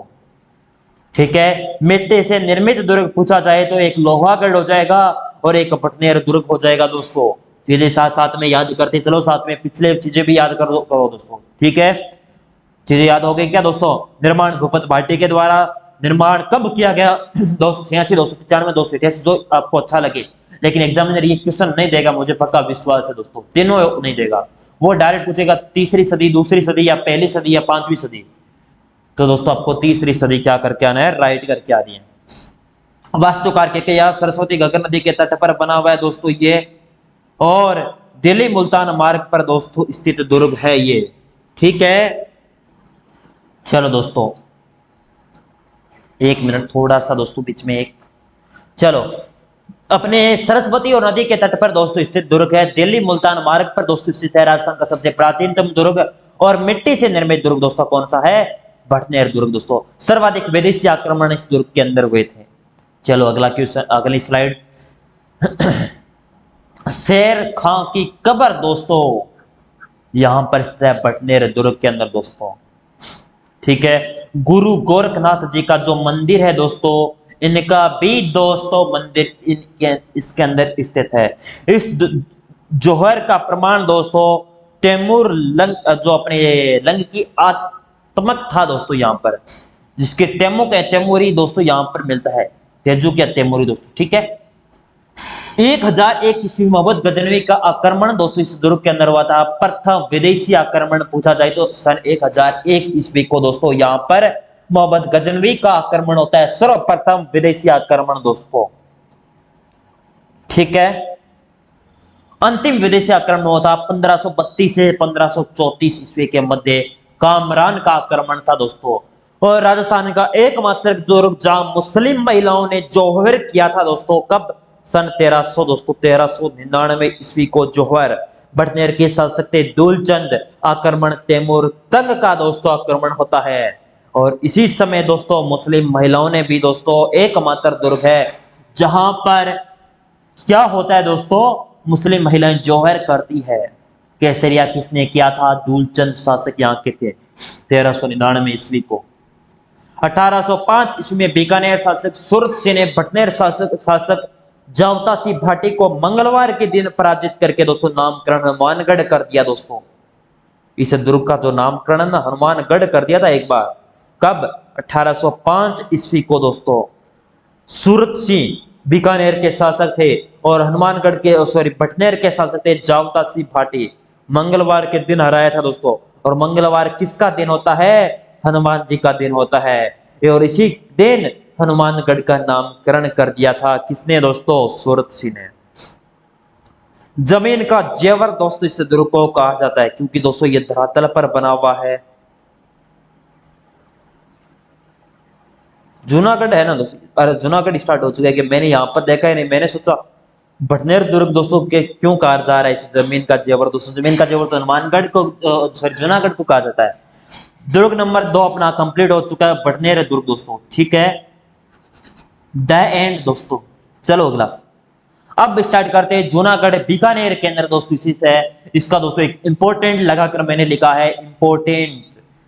Speaker 1: ठीक है, मिट्टी से निर्मित दुर्ग पूछा जाए तो एक लोहागढ़ हो जाएगा और एक भटनेर दुर्ग हो जाएगा दोस्तों। चीजें साथ साथ में याद करते चलो, साथ में पिछले चीजें भी याद करो दोस्तों। ठीक है, चीजें याद हो गई क्या दोस्तों? निर्माण भूपत भाटी के द्वारा। निर्माण कब किया गया? 286, 295, 288, जो आपको अच्छा लगे। लेकिन एग्जामिनर ये क्वेश्चन नहीं देगा, मुझे पक्का विश्वास है दोस्तों, तीनों नहीं देगा। वो डायरेक्ट पूछेगा तीसरी सदी, दूसरी सदी या पहली सदी या 5वीं सदी। तो दोस्तों आपको तीसरी सदी क्या करके आना है? राइट करके आनी है। वास्तुकार के या सरस्वती घग्गर नदी के तट पर बना हुआ है दोस्तों ये, और दिल्ली मुल्तान मार्ग पर दोस्तों स्थित दुर्ग है ये। ठीक है, चलो दोस्तों 1 मिनट थोड़ा सा दोस्तों बीच में एक, चलो अपने सरस्वती और नदी के तट पर दोस्तों स्थित दुर्ग है। दिल्ली मुल्तान मार्ग पर दोस्तों स्थित है राजस्थान का सबसे प्राचीनतम दुर्ग। और मिट्टी से निर्मित दुर्ग दोस्तों कौन सा है? भटनेर दुर्ग दोस्तों। सर्वाधिक विदेशी आक्रमण इस दुर्ग के अंदर हुए थे। चलो अगला क्वेश्चन, अगली स्लाइड। शेर खां की कब्र दोस्तों यहां पर स्थित है भटनेर दुर्ग के अंदर दोस्तों। ठीक है, गुरु गोरखनाथ जी का जो मंदिर है दोस्तों, इनका भी दोस्तों मंदिर इनके इसके अंदर स्थित है। इस जौहर का प्रमाण दोस्तों तैमूर लंग जो अपने लंग की आत्मक था दोस्तों यहाँ पर, जिसके तैमूर है तैमूरी दोस्तों यहाँ पर मिलता है, तेजू क्या तैमूरी दोस्तों, ठीक है। 1001 ईस्वी मोहम्मद गजनवी का आक्रमण दोस्तों इस दुर्ग के अंदर हुआ था। प्रथम विदेशी आक्रमण पूछा जाए तो सन 1001 ईस्वी को दोस्तों यहाँ पर मोहम्मद गजनवी का आक्रमण होता है, सर्वप्रथम विदेशी आक्रमण दोस्तों, ठीक है। अंतिम विदेशी आक्रमण हुआ था 1532 से 1534 ईस्वी के मध्य, कामरान का आक्रमण था दोस्तों। और राजस्थान का एकमात्र दुर्ग जहां मुस्लिम महिलाओं ने जौहर किया था दोस्तों, कब? सन 1300 दोस्तों 1399 ईस्वी को जौहर भटनेर के शासक थे दुलचंद आक्रमण तैमूर तंग का दोस्तों आक्रमण होता है। और इसी समय दोस्तों मुस्लिम महिलाओं ने भी दोस्तों एकमात्र दुर्ग है जहां पर क्या होता है दोस्तों, मुस्लिम महिलाएं जौहर करती है। केसरिया किसने किया था? दुलचंद शासक यहाँ के थे 1399 ईस्वी को। 1805 ईस्वी में बीकानेर शासक सूरत सिंह ने भटनेर शासक जावता सिंह भाटी को मंगलवार के दिन पराजित करके दोस्तों नामकरण हनुमानगढ़ कर दिया दोस्तों। इस दुर्ग का जो नामकरण हनुमानगढ़ कर दिया था एक बार, कब? 1805 ईस्वी को दोस्तों। सूरत सिंह बीकानेर के शासक थे और हनुमानगढ़ के भटनेर के शासक थे जावता सिंह भाटी। मंगलवार के दिन हराया था दोस्तों। और मंगलवार किसका दिन होता है? हनुमान जी का दिन होता है। और इसी दिन हनुमानगढ़ का नामकरण कर दिया था किसने दोस्तों? सूरत सिंह ने। जमीन का जेवर दोस्तों इस दुर्ग को कहा जाता है क्योंकि दोस्तों ये धरातल पर बना हुआ है। जूनागढ़ है ना दोस्तों, अरे जूनागढ़ स्टार्ट हो चुका है कि मैंने यहाँ पर देखा ही नहीं, मैंने सोचा भटनेर दुर्ग दोस्तों के क्यों कहा जा रहा है इस जमीन का जेवर दोस्तों। जमीन का जेवर तो हनुमानगढ़ को सॉरी जूनागढ़ को कहा जाता है। दुर्ग नंबर 2 अपना कंप्लीट हो चुका है, भटनेर दुर्ग दोस्तों, ठीक है। द एंड दोस्तों। चलो अगला अब स्टार्ट करते हैं। जूनागढ़ बीकानेर के अंदर दोस्तों स्थित है। इसका दोस्तों एक इंपॉर्टेंट लगाकर मैंने लिखा है इंपॉर्टेंट,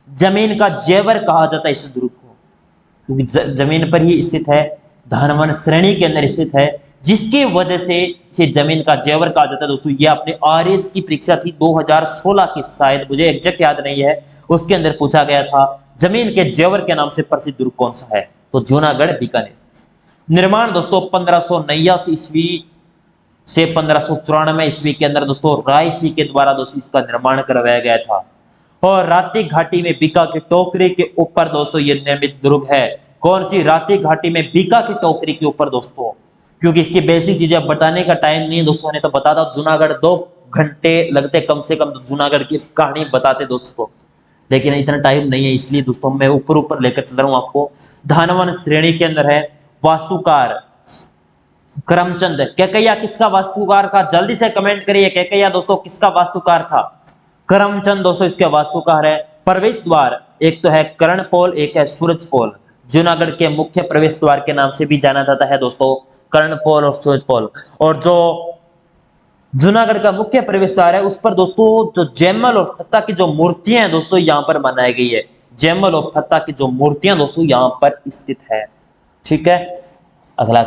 Speaker 1: जमीन का जेवर कहा जाता है इस दुर्ग को क्योंकि जमीन पर ही स्थित है, धनवन श्रेणी के अंदर स्थित है, जिसकी वजह से इसे जमीन का जेवर कहा जाता है दोस्तों। ये अपने आरएस की परीक्षा थी 2016 की, शायद मुझे एग्जैक्ट याद नहीं है, उसके अंदर पूछा गया था जमीन के जेवर के नाम से प्रसिद्ध दुर्ग कौन सा है, तो जूनागढ़ बीकानेर। निर्माण दोस्तों 1589 ईस्वी से 1594 ईस्वी के अंदर दोस्तों राय सिंह के द्वारा दोस्तों इसका निर्माण करवाया गया था। और राती घाटी में बीका की टोकरी के ऊपर दोस्तों ये निर्मित दुर्ग है। कौन सी? राती घाटी में बीका की टोकरी के ऊपर दोस्तों, क्योंकि इसकी बेसिक चीजें बताने का टाइम नहीं है दोस्तों ने तो बता दो, जूनागढ़ 2 घंटे लगते कम से कम जूनागढ़ की कहानी बताते दोस्तों, लेकिन इतना टाइम नहीं है, इसलिए दोस्तों मैं ऊपर ऊपर लेकर चल रहा हूं आपको। धानवन श्रेणी के अंदर है। वास्तुकार करमचंद। कैकैया किसका वास्तुकार था? जल्दी से कमेंट करिए, कैकैया दोस्तों किसका वास्तुकार था? करमचंद दोस्तों इसके वास्तुकार है। प्रवेश द्वार एक तो है कर्णपोल, एक है सूरजपोल। जूनागढ़ के मुख्य प्रवेश द्वार के नाम से भी जाना जाता है दोस्तों, कर्णपोल और सूरजपोल। और जो जूनागढ़ का मुख्य प्रवेश द्वार है उस पर दोस्तों जो जयमल और फत्ता की जो मूर्तियां हैं दोस्तों यहाँ पर बनाई गई है। जयमल और फत्ता की जो मूर्तियां दोस्तों यहाँ पर स्थित है, ठीक है। अगला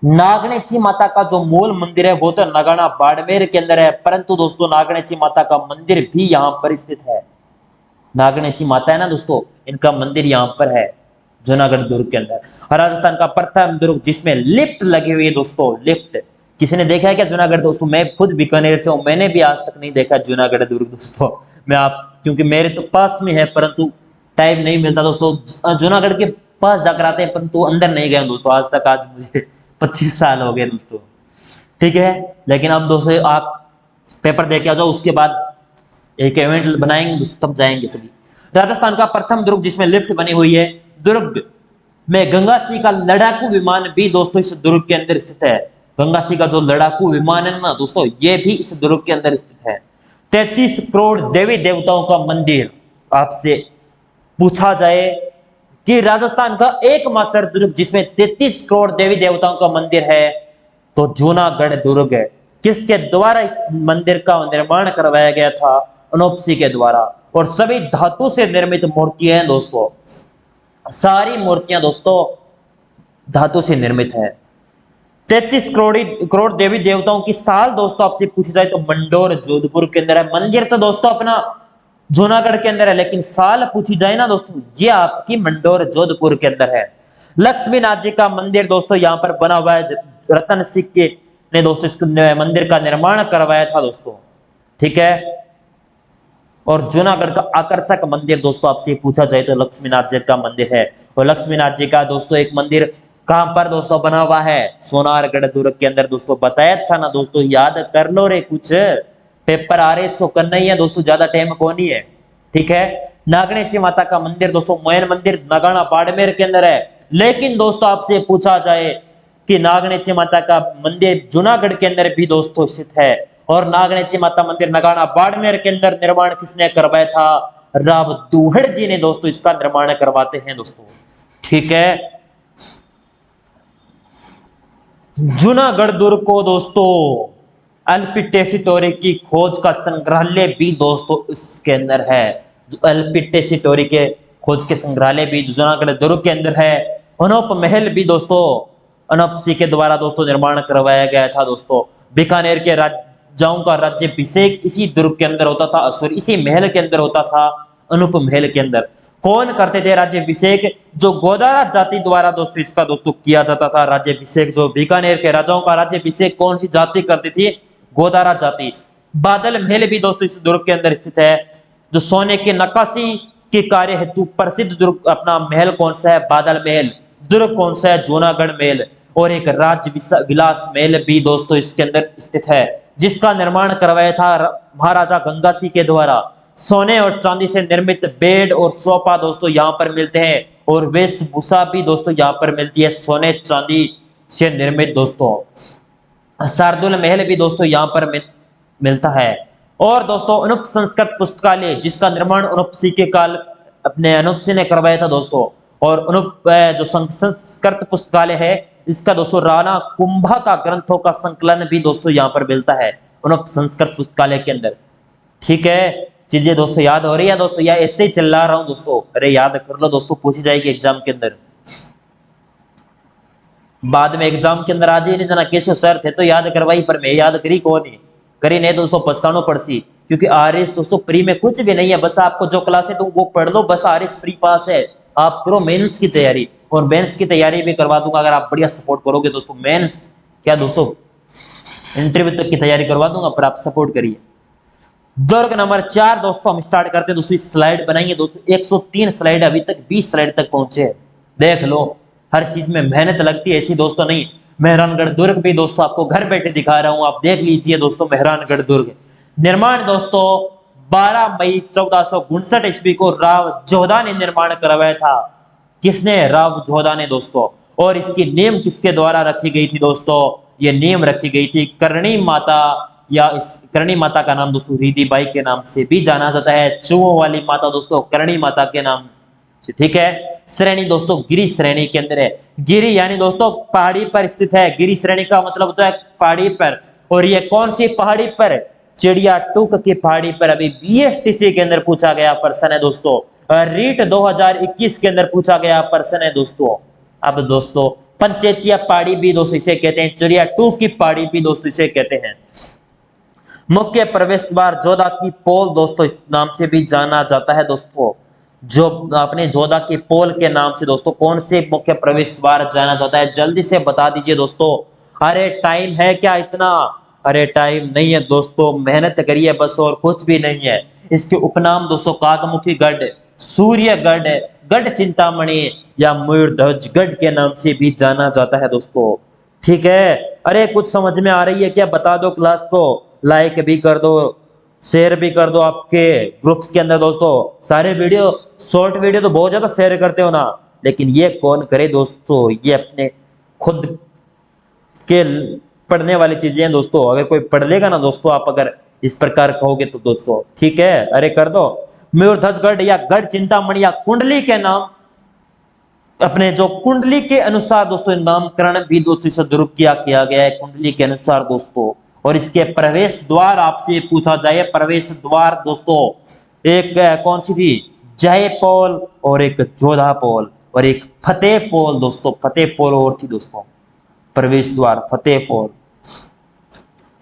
Speaker 1: नागणेची माता का जो मूल मंदिर है वो तो नगाना बाड़मेर के अंदर है, परंतु दोस्तों नागणेची माता का मंदिर भी यहाँ पर स्थित है। नागणेची माता है ना दोस्तों, इनका मंदिर यहाँ पर है जूनागढ़ दुर्ग के अंदर। राजस्थान का प्रथम दुर्ग जिसमें लिफ्ट लगी हुई है दोस्तों, लिफ्ट किसी ने देखा है क्या जूनागढ़ दोस्तों? मैं खुद बीकानेर से हूँ, मैंने भी आज तक नहीं देखा जूनागढ़ दुर्ग दोस्तों। मैं आप क्योंकि मेरे तो पास में है परंतु टाइम नहीं मिलता दोस्तों, जूनागढ़ के पास जाकर आते हैं परंतु अंदर नहीं गए दोस्तों आज तक। आज मुझे 25 साल हो गए दोस्तों, ठीक है। लेकिन अब दोस्तों आप पेपर दे के आ जाओ, उसके बाद एक इवेंट बनाएंगे तब जाएंगे सभी। राजस्थान का प्रथम दुर्ग जिसमें लिफ्ट बनी हुई है। दुर्ग में गंगा सिंह का लड़ाकू विमान भी दोस्तों इस दुर्ग के अंदर स्थित है। गंगा सिंह का जो लड़ाकू विमान है ना दोस्तों, ये भी इस दुर्ग के अंदर स्थित है। 33 करोड़ देवी देवताओं का मंदिर। आपसे पूछा जाए कि राजस्थान का एकमात्र दुर्ग जिसमें 33 करोड़ देवी देवताओं का मंदिर है तो जूनागढ़ दुर्ग है। किसके द्वारा इस मंदिर का निर्माण करवाया गया था? अनूप सिंह के द्वारा। और सभी धातु से निर्मित मूर्तियां हैं दोस्तों। सारी मूर्तियां दोस्तों धातु से निर्मित है। 33 करोड़ देवी देवताओं की साल दोस्तों आपसे पूछी जाए तो मंडोर जोधपुर के अंदर है। मंदिर तो दोस्तों अपना जूनागढ़ के अंदर है, लेकिन साल पूछी जाए ना दोस्तों, ये आपकी मंडोर जोधपुर के अंदर है। लक्ष्मी नाथ जी का मंदिर दोस्तों यहाँ पर बना हुआ है। रतन सिंह के ने दोस्तों इस मंदिर का निर्माण करवाया था दोस्तों, ठीक है। और जूनागढ़ का आकर्षक मंदिर दोस्तों आपसे पूछा जाए तो लक्ष्मीनाथ जी का मंदिर है। और लक्ष्मीनाथ जी का दोस्तों एक मंदिर कहां पर दोस्तों बना हुआ है? सोनारगढ़ दुर्ग के अंदर दोस्तों। बताया था ना दोस्तों, याद कर लो रे, कुछ पेपर आ रहे इसको करना ही है दोस्तों, ज्यादा टाइम कौन ही है, ठीक है। नागणेची माता का मंदिर दोस्तों, मोयन मंदिर नगाना बाड़मेर के अंदर है। लेकिन दोस्तों आपसे पूछा जाए कि नागणेची माता का मंदिर जूनागढ़ के अंदर भी दोस्तों स्थित है। और नागणेची माता मंदिर नगाना बाड़मेर के अंदर निर्माण किसने करवाया था? राव दुहड़ जी ने दोस्तों इसका निर्माण करवाते हैं दोस्तों, ठीक है। जूनागढ़ दुर्ग को दोस्तों अल्पिटेसिटोरी की खोज का संग्रहालय भी दोस्तों इसके अंदर है। जो अल्पिटेसिटोरी के खोज के संग्रहालय भी जूनागढ़ दुर्ग के अंदर है। अनूप महल भी दोस्तों अनूप सिंह के द्वारा दोस्तों निर्माण करवाया गया था दोस्तों। बीकानेर के राजाओं का राज्याभिषेक इसी दुर्ग के अंदर होता था, सॉरी इसी महल के अंदर होता था, अनूप महल के अंदर। कौन करते थे राज्याभिषेक? जो गोदारा जाति द्वारा दोस्तों इसका दोस्तों किया जाता था राज्याभिषेक। जो बीकानेर के राजाओं का राज्याभिषेक कौन सी जाति करती थी? गोदारा जाति। बादल महल भी दोस्तों इस दुर्ग के अंदर स्थित है। जो सोने के नक्काशी के कार्य हेतु प्रसिद्ध दुर्ग अपना महल कौन सा है? बादल महल। दुर्ग कौन सा है? जूनागढ़ महल। और एक राज विलास महल भी दोस्तों इसके अंदर स्थित है, जिसका निर्माण करवाया था महाराजा गंगा सिंह के द्वारा। सोने और चांदी से निर्मित बेड और सोफा दोस्तों यहाँ पर मिलते हैं। और वेशभूषा भी दोस्तों यहाँ पर मिलती है सोने चांदी से निर्मित दोस्तों। शार्दुल महल भी दोस्तों यहाँ पर मिलता है। और दोस्तों अनूप संस्कृत पुस्तकालय, जिसका निर्माण अनूप सिंह के काल अपने अनूप सिंह ने करवाया था दोस्तों। और अनूप जो संस्कृत पुस्तकालय है इसका दोस्तों राणा कुंभा का ग्रंथों का संकलन भी दोस्तों यहाँ पर मिलता है अनूप संस्कृत पुस्तकालय के अंदर, ठीक है। चीजें दोस्तों याद हो रही है दोस्तों, या ऐसे ही चिल्ला रहा हूं दोस्तों? अरे याद कर लो दोस्तों, पूछी जाएगी एग्जाम के अंदर। बाद में एग्जाम के अंदर आज ही नहीं जाना कैसे सर थे तो याद करवाई, पर मैं याद करी कौन है? करी नहीं दोस्तों, पछतानो पड़सी। क्योंकि आरएस दोस्तों फ्री में कुछ भी नहीं है, बस आपको जो क्लास है तुम वो पढ़ लो, बस आरएस फ्री पास है। आप करो मेंस की तैयारी, और मेंस की तैयारी भी करवा दूंगा अगर आप बढ़िया सपोर्ट करोगे दोस्तों। मेंस क्या दोस्तों, इंटरव्यू तक की तैयारी करवा दूंगा, पर आप सपोर्ट करिए। दुर्ग नंबर 4 दोस्तों हम स्टार्ट करते हैं दोस्तों। स्लाइड बनाएंगे दोस्तों, 103 स्लाइड, अभी तक 20 स्लाइड तक पहुंचे। देख लो, हर चीज में मेहनत लगती है, ऐसी दोस्तों नहीं। मेहरानगढ़ दुर्ग भी दोस्तों आपको घर बैठे दिखा रहा हूं, आप देख लीजिए दोस्तों। मेहरानगढ़ दुर्ग निर्माण दोस्तों 12 मई 1459 ईस्वी को राव जोधा ने निर्माण करवाया था। किसने? राव जोधा ने दोस्तों। और इसकी नींव किसके द्वारा रखी गई थी दोस्तों? ये नींव रखी गई थी करणी माता, या इस करणी माता का नाम दोस्तों रिधी बाई के नाम से भी जाना जाता है। चुओं वाली माता दोस्तों करणी माता के नाम से, ठीक है। श्रेणी दोस्तों गिरी श्रेणी के अंदर है। गिरी यानी दोस्तों पहाड़ी पर स्थित है। गिरी श्रेणी का मतलब होता है पहाड़ी पर। और ये कौन सी पहाड़ी पर? चिड़िया टूक की पहाड़ी पर। अभी बीएसटीसी के अंदर पूछा गया प्रश्न है दोस्तों। रीट 2021 के अंदर पूछा गया प्रश्न है दोस्तों। अब दोस्तों पंचेतिया पहाड़ी भी दोस्तों इसे कहते हैं, चिड़िया टूक की पहाड़ी भी दोस्तों इसे कहते हैं। मुख्य प्रवेश द्वार जोधा की पोल दोस्तों इस नाम से भी जाना जाता है दोस्तों। जो अपने जोधा की पोल के नाम से दोस्तों कौन से मुख्य प्रवेश द्वार जाना जाता है? जल्दी से बता दीजिए दोस्तों। अरे टाइम है क्या इतना? अरे टाइम नहीं है दोस्तों, मेहनत करिए बस, और कुछ भी नहीं है। इसके उपनाम दोस्तों कागमुखी गढ़, सूर्यगढ़, गढ़ चिंतामणि या मयूरध्वज गढ़ के नाम से भी जाना जाता है दोस्तों, ठीक है। अरे कुछ समझ में आ रही है क्या? बता दो क्लास को, लाइक भी कर दो, शेयर भी कर दो आपके ग्रुप्स के अंदर दोस्तों। सारे वीडियो, शॉर्ट वीडियो तो बहुत ज्यादा शेयर करते हो ना, लेकिन ये कौन करे दोस्तों? ये अपने खुद के पढ़ने वाली चीजें हैं दोस्तों। अगर कोई पढ़ लेगा ना दोस्तों, आप अगर इस प्रकार कहोगे तो दोस्तों, ठीक है। अरे कर दो। मयूरध्वजगढ़ या गढ़ चिंतामणि या कुंडली के नाम, अपने जो कुंडली के अनुसार दोस्तों नामकरण भी दोस्तों इसे दुर्ग किया गया है, कुंडली के अनुसार दोस्तों। और इसके प्रवेश द्वार आपसे पूछा जाए, प्रवेश द्वार दोस्तों एक कौन सी थी, जयपौल, और एक जोधापौल, और एक फतेहपोल दोस्तों, फतेहपोल और थी दोस्तों प्रवेश द्वार फतेहपोल।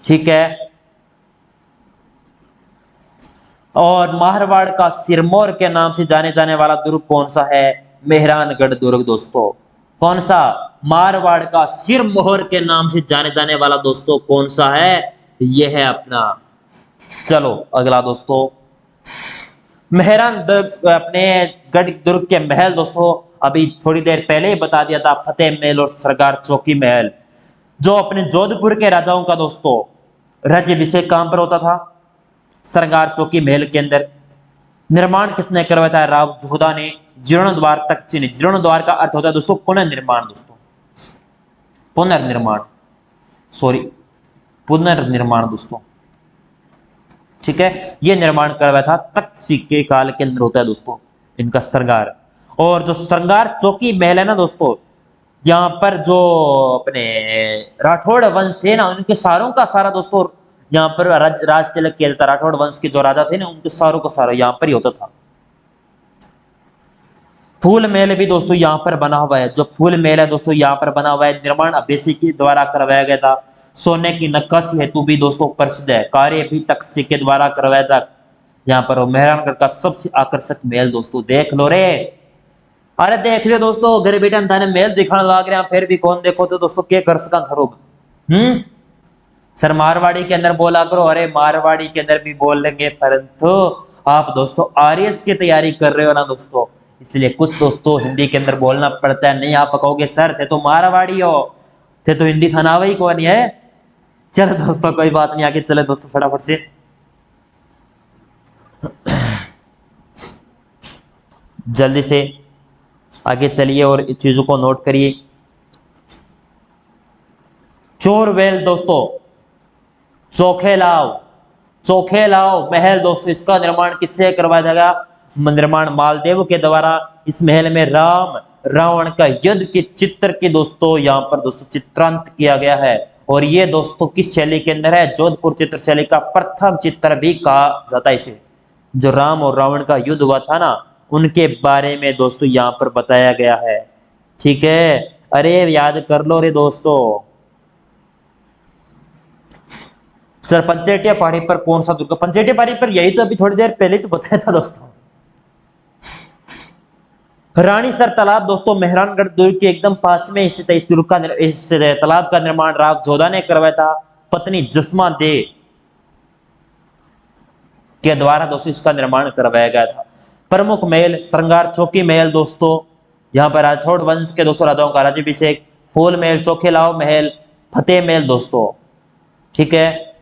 Speaker 1: ठीक है। और मारवाड़ का सिरमौर के नाम से जाने जाने वाला दुर्ग कौन सा है, मेहरानगढ़ दुर्ग दोस्तों। कौन सा, मारवाड़ का सिरमौर के नाम से जाने जाने वाला दोस्तों कौन सा है, यह है अपना। चलो अगला दोस्तों, मेहरान दुर्ग, अपने गढ़ दुर्ग के महल दोस्तों अभी थोड़ी देर पहले ही बता दिया था, फतेह महल और सरकार चौकी महल। जो अपने जोधपुर के राजाओं का दोस्तों राज्याभिषेक कहां पर होता था, सरकार चौकी महल के अंदर। निर्माण किसने करवाया था, राव जोधा ने। जीर्णोद्वार तक चिन्ह, जीर्णोद्वार का अर्थ होता है दोस्तों पुनर्निर्माण दोस्तों, पुनर्निर्माण, सॉरी पुनर्निर्माण दोस्तों। ठीक है, ये निर्माण करवाया था तख्त के काल के अंदर होता है दोस्तों इनका श्रृंगार। और जो श्रृंगार चौकी महल है ना दोस्तों, यहाँ पर जो अपने राठौड़ वंश थे ना, उनके सारों का सारा दोस्तों यहाँ पर राज तिलक किया जाता। राठौड़ वंश के जो राजा थे ना, उनके सारों का सारा यहाँ पर ही होता था। फूल महल भी दोस्तों यहाँ पर बना हुआ है, जो फूल महल है दोस्तों यहाँ पर बना हुआ है, निर्माण अभेसी के द्वारा करवाया गया था। सोने की नक्काशी हेतु भी दोस्तों प्रसिद्ध है, कार्य भी तख्त के द्वारा करवाया था यहाँ पर। मेहरानगढ़ का सबसे आकर्षक महल दोस्तों, देख लो रे, अरे देख लियो दोस्तों, घर बेटा थाने महल दिखाने लग रहे हैं, फिर भी कौन देखो तो दोस्तों क्या कर सका थरो। सर मारवाड़ी के अंदर बोला करो, अरे मारवाड़ी के अंदर भी बोल लेंगे, परंतु आप दोस्तों आरएएस की तैयारी कर रहे हो ना दोस्तों, इसलिए कुछ दोस्तों हिंदी के अंदर बोलना पड़ता है। नहीं आप कहोगे सर थे तो मारवाड़ी हो, थे तो हिंदी थाना वही कौन है। चलो दोस्तों कोई बात नहीं, आगे चले दोस्तों फटाफट से। जल्दी से आगे चलिए और इस चीजों को नोट करिए। चोरवेल दोस्तों, चोखेलाव, चोखेलाव महल दोस्तों, इसका निर्माण किससे करवाया जाएगा, निर्माण मालदेव के द्वारा। इस महल में राम रावण का युद्ध के चित्र के दोस्तों यहाँ पर दोस्तों चित्रांत किया गया है। और ये दोस्तों किस शैली के अंदर है, जोधपुर चित्र शैली का प्रथम चित्र भी कहा जाता है इसे। जो राम और रावण का युद्ध हुआ था ना, उनके बारे में दोस्तों यहाँ पर बताया गया है। ठीक है, अरे याद कर लो रे दोस्तों। सर पंचेटिया पहाड़ी पर कौन सा दुर्ग, पंचेटिया पहाड़ी पर यही तो अभी थोड़ी देर पहले तो बताया था दोस्तों। रानीसर तालाब दोस्तों मेहरानगढ़ दुर्ग के एकदम पास में स्थित है। इस दुर्ग का इस तालाब का निर्माण राव जोधा ने करवाया था, पत्नी जसमा दे के द्वारा दोस्तों इसका निर्माण करवाया गया था। प्रमुख महल श्रृंगार चौकी महल दोस्तों, यहाँ पर राठौड़ वंश के दोस्तों राजाओं का राज्याभिषेक। फूल महल, चोखेलाव महल, फतेह महल दोस्तों। ठीक है,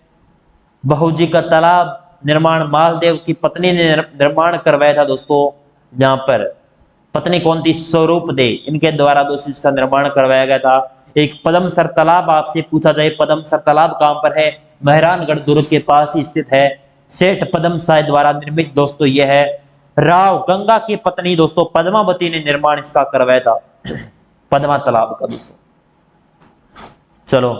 Speaker 1: बहूजी का तालाब निर्माण मालदेव की पत्नी ने निर्माण करवाया था दोस्तों। यहाँ पर पत्नी कौन थी, स्वरूप दे, इनके द्वारा दोस्तों इसका निर्माण करवाया गया था। एक पदमसर तालाब आपसे पूछा जाए, पदमसर तालाब कहां पर है, मेहरानगढ़ दुर्ग के पास ही स्थित है। सेठ पदम साय द्वारा निर्मित दोस्तों यह है। राव गंगा की पत्नी दोस्तों पद्मावती ने निर्माण इसका करवाया था, पद्मा तालाब का दोस्तों। चलो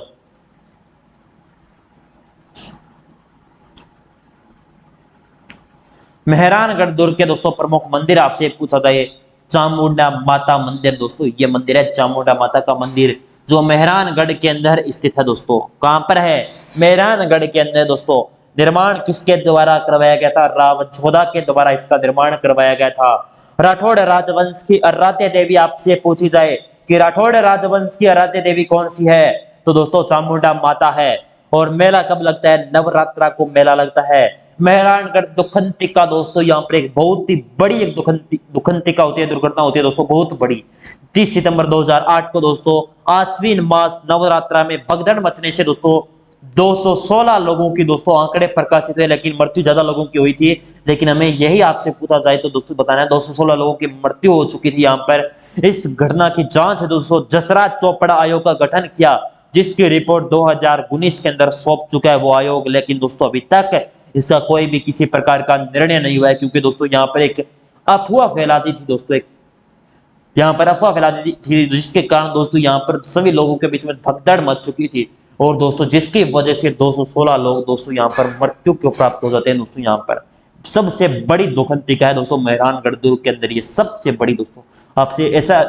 Speaker 1: मेहरानगढ़ दुर्ग के दोस्तों प्रमुख मंदिर आपसे पूछा जाए, चामुंडा माता मंदिर दोस्तों, ये मंदिर है चामुंडा माता का मंदिर, जो मेहरानगढ़ के अंदर स्थित है दोस्तों। कहां पर है, मेहरानगढ़ के अंदर दोस्तों। निर्माण किसके द्वारा करवाया गया था, राव जोधा के द्वारा इसका निर्माण करवाया गया था। राठौड़ राजवंश की आराध्य देवी आपसे पूछी जाए कि राठौड़ राजवंश की आराध्य देवी कौन सी है, तो दोस्तों चामुंडा माता है। और मेला कब लगता है, नवरात्रा को मेला लगता है। मेहरानगढ़ दुखंतिका दोस्तों, यहाँ पर एक बहुत ही बड़ी एक दुखंतिका होती है, दुर्घटना होती है दोस्तों बहुत बड़ी। 30 सितंबर 2008 को दोस्तों आश्विन मास नवरात्रा में भगदड़ मचने से दोस्तों 216 लोगों की दोस्तों आंकड़े प्रकाशित हुए, लेकिन मृत्यु ज्यादा लोगों की हुई थी। लेकिन हमें यही आपसे पूछा जाए तो दोस्तों बताना है 216 लोगों की मृत्यु हो चुकी थी यहाँ पर। इस घटना की जांच है दोस्तों जसराज चोपड़ा आयोग का गठन किया, जिसकी रिपोर्ट 2019 के अंदर सौंप चुका है वो आयोग। लेकिन दोस्तों अभी तक इसका कोई भी किसी प्रकार का निर्णय नहीं हुआ है, क्योंकि दोस्तों यहाँ पर एक अफवाह फैलाती थी दोस्तों, एक यहाँ पर अफवाह फैलाती थी, जिसके कारण दोस्तों यहाँ पर सभी लोगों के बीच में भगदड़ मच चुकी थी। और दोस्तों जिसकी वजह से 216 लोग दोस्तों यहाँ पर मृत्यु को प्राप्त हो जाते हैं दोस्तों यहाँ पर सबसे बड़ी दुखंतिका है दोस्तों मेहरानगढ़ दुर्ग के अंदर, ये सबसे बड़ी दोस्तों। आपसे ऐसा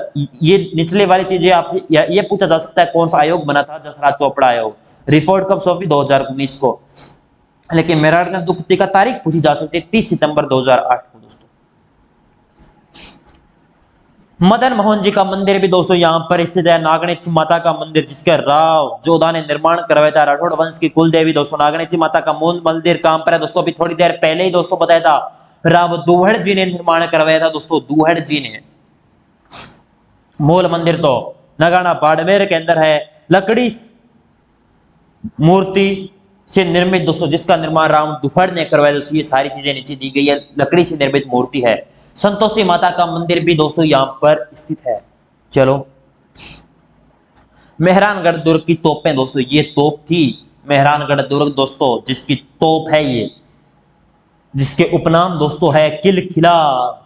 Speaker 1: ये निचले वाली चीजें आपसे ये पूछा जा सकता है कौन सा आयोग बना था, जसराज चोपड़ा आयोग। रिपोर्ट कब सौंपी, 2019 को। लेकिन मेहरानगढ़ दुखंतिका तारीख पूछी जा सकती है 30 सितंबर 2008 को दोस्तों। मदन मोहन जी का मंदिर भी दोस्तों यहाँ पर स्थित है। नागणेश माता का मंदिर जिसके राव जोधा ने निर्माण करवाया था, राठौड़ वंश की कुल देवी दोस्तों नागणेश माता का मूल मंदिर कहां पर है दोस्तों, अभी थोड़ी देर पहले ही दोस्तों बताया था, राव दुहड़ जी ने निर्माण करवाया था दोस्तों, दुहड़ जी ने। मूल मंदिर तो नगाना बाड़मेर के अंदर है, लकड़ी मूर्ति से निर्मित दोस्तों, जिसका निर्माण राम दुफड़ ने करवाया दोस्तों। ये सारी चीजें नीचे दी गई है, लकड़ी से निर्मित मूर्ति है। संतोषी माता का मंदिर भी दोस्तों यहां पर स्थित है। चलो, मेहरानगढ़ दुर्ग की तोपें दोस्तों, ये तोप थी मेहरानगढ़ दुर्ग दोस्तों, जिसकी तोप है ये, जिसके उपनाम दोस्तों है किलखिला,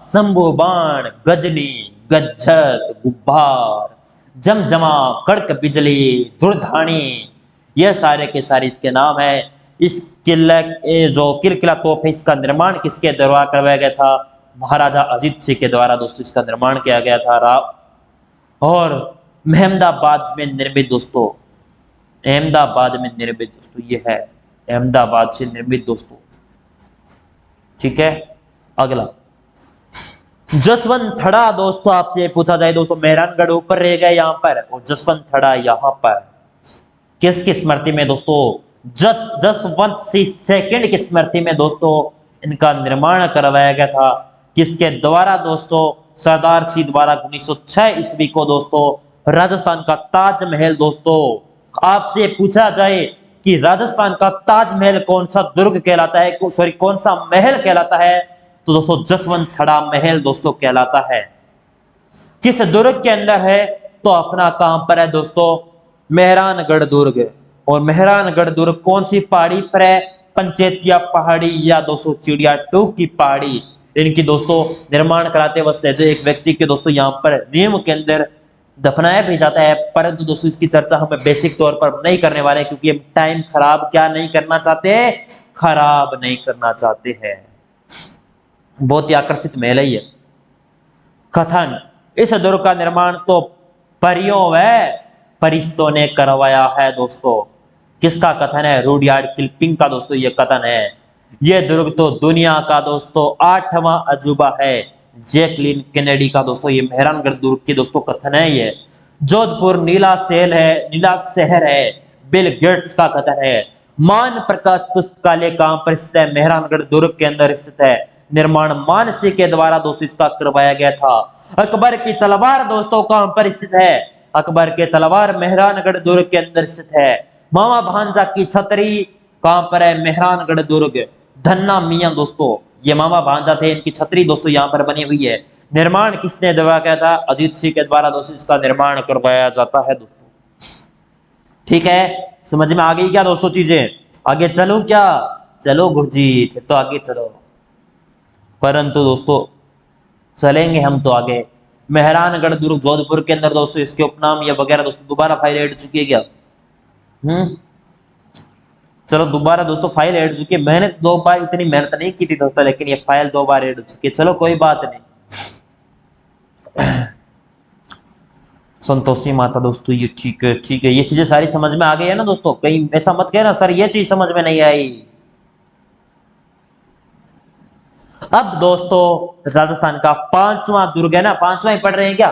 Speaker 1: शंभू बाण, गजनी, गज्जक, गुब्बार, जमजमा, कड़क बिजली, धुरधानी, यह सारे के सारे इसके नाम है। इस किले जो किलकिला तोप है, इसका निर्माण किसके द्वारा करवाया गया था, महाराजा अजीत सिंह के द्वारा दोस्तों इसका निर्माण किया गया था। और अहमदाबाद में निर्मित दोस्तों, अहमदाबाद में निर्मित दोस्तों, ये है अहमदाबाद से निर्मित दोस्तों। ठीक है, अगला जसवंत थड़ा दोस्तों, आपसे पूछा जाए दोस्तों, मेहरानगढ़ ऊपर रह गए यहाँ पर, और जसवंत थड़ा यहाँ पर किसकी स्मृति में दोस्तों, जसवंत सिंह सेकंड की स्मृति में दोस्तों इनका निर्माण करवाया गया था। किसके द्वारा दोस्तों, सरदार सिंह द्वारा 1906 ईस्वी को दोस्तों। राजस्थान का ताजमहल दोस्तों, आपसे पूछा जाए कि राजस्थान का ताजमहल कौन सा दुर्ग कहलाता है, सॉरी कौन सा महल कहलाता है, तो दोस्तों जसवंत थड़ा महल दोस्तों कहलाता है। किस दुर्ग के अंदर है, तो अपना कहां पर है दोस्तों, मेहरानगढ़ दुर्ग। और मेहरानगढ़ दुर्ग कौन सी पहाड़ी पर है, पंचेतिया पहाड़ी या दोस्तों चिड़िया टूक की पहाड़ी। इनकी दोस्तों निर्माण कराते वक्त जो एक व्यक्ति के दोस्तों यहाँ पर नियम के अंदर दफनाया भी जाता है, परंतु दोस्तों इसकी चर्चा हम बेसिक तौर पर नहीं करने वाले, क्योंकि हम टाइम खराब क्या नहीं करना चाहते, खराब नहीं करना चाहते हैं। बहुत ही आकर्षित महल है ये। कथन, इस दुर्ग का निर्माण तो परियों व फरिश्तों ने करवाया है दोस्तों। किसका कथन है, रुडयार्ड किपलिंग का दोस्तों ये कथन है। यह दुर्ग तो दुनिया का दोस्तों 8वां अजूबा है, जैकलिन केनेडी का दोस्तों ये मेहरानगढ़ दुर्ग की दोस्तों कथन है ये। जोधपुर नीला शहर है, बिल गेट्स का कथन है। मान प्रकाश पुस्तकालय कहां पर स्थित है, मेहरानगढ़ दुर्ग के अंदर स्थित है। निर्माण मानसी के द्वारा दोस्तों इसका करवाया गया था। अकबर की तलवार दोस्तों कहां पर स्थित है, अकबर के तलवार मेहरानगढ़ दुर्ग के अंदर स्थित है। मामा भांजा की छतरी कहां पर है, मेहरानगढ़ दुर्ग। धन्ना मियां दोस्तों, ये मामा भांजा थे, इनकी छतरी दोस्तों यहाँ पर बनी हुई है। निर्माण किसने करवाया गया था, अजीत सिंह के द्वारा दोस्तों इसका निर्माण करवाया जाता है दोस्तों। ठीक है, समझ में आ गई क्या दोस्तों चीजें। आगे चलो क्या, चलो गुरुजी तो आगे चलो, परंतु दोस्तों चलेंगे हम तो आगे। मेहरानगढ़ दुर्ग जोधपुर के अंदर दोस्तों इसके उपनाम या वगैरह दोस्तों दोबारा फाइल ऐड चुकी है क्या, चलो दोबारा दोस्तों फाइल ऐड चुकी है। मैंने 2 बार इतनी मेहनत नहीं की थी दोस्तों, लेकिन ये फाइल 2 बार ऐड हो चुकी है। चलो कोई बात नहीं। संतोषी माता दोस्तों, ये ठीक है, ठीक है, ये चीजें सारी समझ में आ गई है ना दोस्तों। कहीं ऐसा मत कहना सर ये चीज समझ में नहीं आई। अब दोस्तों राजस्थान का 5वां दुर्ग है ना, 5वां ही पढ़ रहे हैं क्या,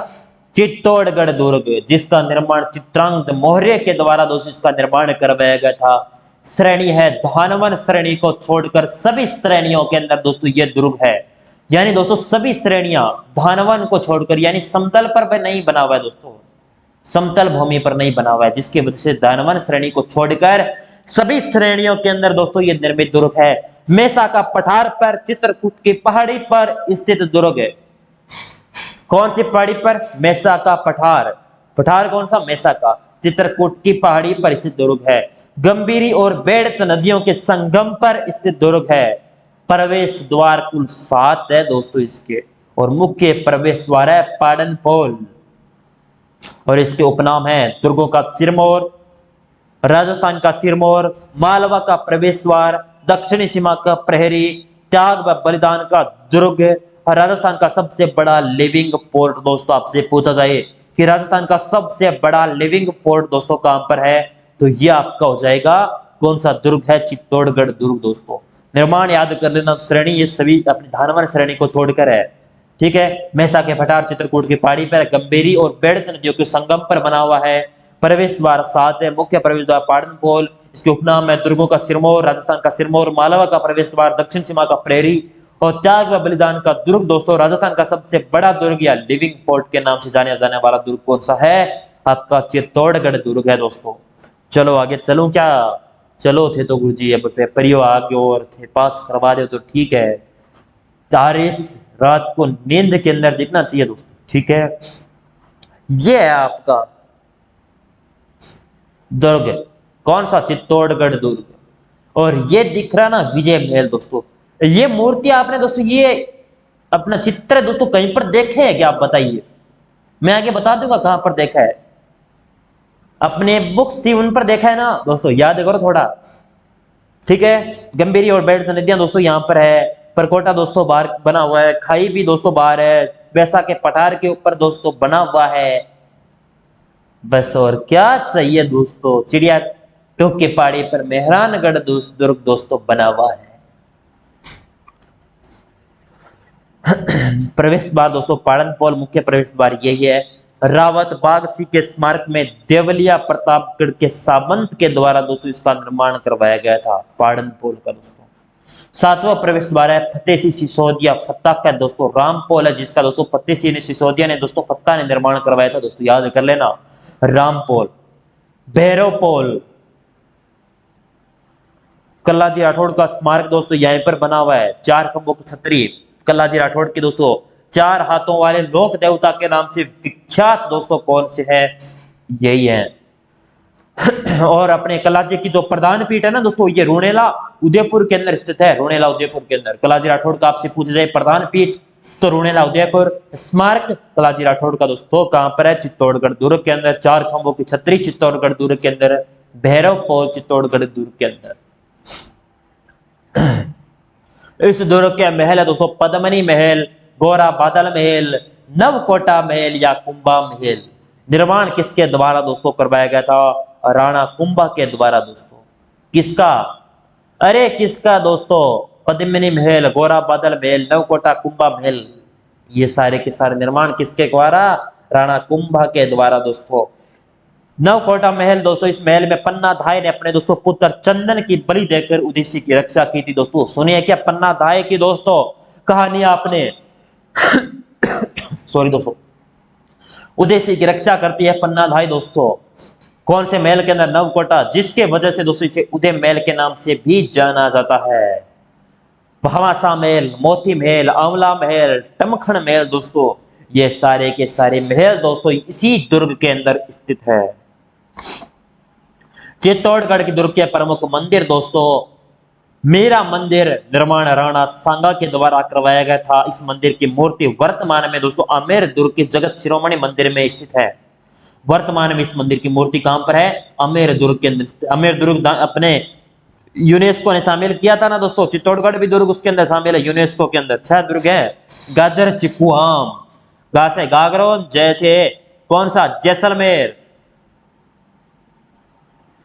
Speaker 1: चित्तौड़गढ़ दुर्ग, जिसका निर्माण चित्रांगद मौर्य के द्वारा दोस्तों इसका निर्माण करवाया गया था। श्रेणी है धानवन, श्रेणी को छोड़कर सभी श्रेणियों के अंदर दोस्तों ये दुर्ग है। यानी दोस्तों सभी श्रेणियां धानवन को छोड़कर, यानी समतल पर नहीं बना हुआ है दोस्तों, समतल भूमि पर नहीं बना हुआ है, जिसकी वजह से धानवन श्रेणी को छोड़कर सभी श्रेणियों के अंदर दोस्तों ये निर्मित दुर्ग है। मेसा का पठार पर चित्रकूट की पहाड़ी पर स्थित दुर्ग है। कौन सी पहाड़ी पर, मेसा का पठार, पठार कौन सा, मेसा का, चित्रकूट की पहाड़ी पर स्थित दुर्ग है। गंभीरी और बेड़च नदियों के संगम पर स्थित दुर्ग है। प्रवेश द्वार कुल 7 है दोस्तों इसके, और मुख्य प्रवेश द्वार है पाडनपोल, और इसके उपनाम है दुर्गों का सिरमौर, राजस्थान का सिरमौर, मालवा का प्रवेश द्वार, दक्षिणी सीमा का प्रहरी, त्याग व बलिदान का दुर्ग है। और राजस्थान का सबसे बड़ा लिविंग पोर्ट दोस्तों आपसे पूछा जाए कि राजस्थान का सबसे बड़ा लिविंग पोर्ट दोस्तों कहां पर है, तो ये आपका हो जाएगा कौन सा दुर्ग है, चित्तौड़गढ़ दुर्ग दोस्तों। निर्माण याद कर लेना, श्रेणी ये सभी अपनी धानवर श्रेणी को छोड़कर है, ठीक है। मैसा के भटार चित्रकूट की पहाड़ी पर, गंभीरी और बेड़च नदियों के संगम पर बना हुआ है। प्रवेश द्वार 7 है, मुख्य प्रवेश द्वार पाड़नपोल, इसके उपनाम है दुर्गों का सिरमौर, राजस्थान का सिरमौर, मालवा का प्रवेश द्वार, दक्षिण सीमा का प्रेरी और त्याग व बलिदान का दुर्ग दोस्तों। राजस्थान का सबसे बड़ा दुर्ग या लिविंग पोर्ट के नाम से जाने जाने वाला दुर्ग कौन सा है, आपका चित्तौड़गढ़ दुर्ग है दोस्तों। चलो आगे चलूं क्या, चलो थे तो गुरुजी अब पेपरियो आ गए और थे पास करवा दे तो ठीक है। तारिश रात को नींद के अंदर दिखना चाहिए दोस्तों, ठीक है। ये है आपका दुर्ग, कौन सा, चित्तौड़गढ़ दुर्ग। और ये दिख रहा ना विजय महल दोस्तों, ये मूर्ति आपने दोस्तों ये अपना चित्र दोस्तों कहीं पर देखे है क्या, आप बताइए, मैं आगे बता दूंगा कहां पर देखा है। अपने बुक्स थी उन पर देखा है ना दोस्तों, याद करो थोड़ा, ठीक है। गंभीरी और बेड़च नदियां दोस्तों यहाँ पर है, परकोटा दोस्तों बाहर बना हुआ है, खाई भी दोस्तों बाहर है, वैसा के पठार के ऊपर दोस्तों बना हुआ है। बस और क्या चाहिए दोस्तों, चिड़िया टोक के पहाड़ी पर मेहरानगढ़ दुर्ग दोस्तों बना हुआ है। प्रवेश द्वार दोस्तों पाड़नपोल, मुख्य प्रवेश द्वार यही है। रावत बाग सिंह के स्मारक में देवलिया प्रतापगढ़ के सामंत के द्वारा दोस्तों इसका निर्माण करवाया गया था, पाड़नपोल का दोस्तों। 7वां प्रवेश द्वार है फतेह सिंह सिसोदिया, फत्ता का दोस्तों रामपोल है, जिसका दोस्तों फतेह सिंह सिसोदिया ने दोस्तों फत्ता ने निर्माण करवाया था दोस्तों, याद कर लेना। रामपोल, भैरवपोल, कल्लाजी राठौड़ का स्मारक दोस्तों यहीं पर बना हुआ है। 4 खंभों की छतरी, कल्लाजी राठौड़ की दोस्तों 4 हाथों वाले लोक देवता के नाम से विख्यात दोस्तों कौन से है, यही है। और अपने कल्लाजी की जो प्रधान पीठ है ना दोस्तों, ये रोनेला उदयपुर के अंदर स्थित है, रोनेला उदयपुर के अंदर। कल्लाजी राठौड़ का आपसे पूछा जाए प्रधान पीठ तो रोनेला उदयपुर। स्मारक कल्लाजी राठौड़ का दोस्तों कहां पर है, चित्तौड़गढ़ दुर्ग के अंदर। 4 खंभों की छतरी चित्तौड़गढ़ दुर्ग के अंदर, भैरव पोल चित्तौड़गढ़ दुर्ग के अंदर। इस दुर्ग के महल है दोस्तों पद्मनी महल, गोरा बादल महल, नवकोटा महल या कुंभा महल। निर्माण किसके द्वारा दोस्तों करवाया गया था, राणा कुंभा के द्वारा दोस्तों। किसका, अरे किसका दोस्तों, पद्मिनी महल, गोरा बादल महल, नवकोटा कुंभा महल, ये सारे के सारे निर्माण किसके द्वारा, राणा कुंभा के द्वारा दोस्तों। नवकोटा महल दोस्तों, इस महल में पन्नाधाय ने अपने दोस्तों पुत्र चंदन की बलि देकर उद्देश्य की रक्षा की थी दोस्तों। सुनिए क्या पन्नाधाय की दोस्तों कहानी आपने। सॉरी दोस्तों, उद्देश्य की रक्षा करती है पन्नाधाय दोस्तों, कौन से महल के अंदर, नवकोटा, जिसके वजह से दोस्तों इसे उदय महल के नाम से भी जाना जाता है। भामासा महल, मोती महल, आंवला महल, टमखण महल दोस्तों, ये सारे के सारे महल दोस्तों इसी दुर्ग के अंदर स्थित है। चित्तौड़गढ़ के दुर्ग के प्रमुख मंदिर दोस्तों, मेरा मंदिर निर्माण राणा सांगा के द्वारा करवाया गया था। इस मंदिर की मूर्ति वर्तमान में दोस्तों आमेर दुर्ग के जगत शिरोमणि मंदिर में स्थित है। वर्तमान में इस मंदिर की मूर्ति कहां पर है, आमेर दुर्ग के अंदर। आमेर दुर्ग अपने यूनेस्को ने शामिल किया था ना दोस्तों, चित्तौड़गढ़ भी दुर्ग उसके अंदर शामिल है यूनेस्को के अंदर। 6 दुर्ग है, गाजर चिकू आम, गा से गागरो, जैसे कौन सा, जैसलमेर,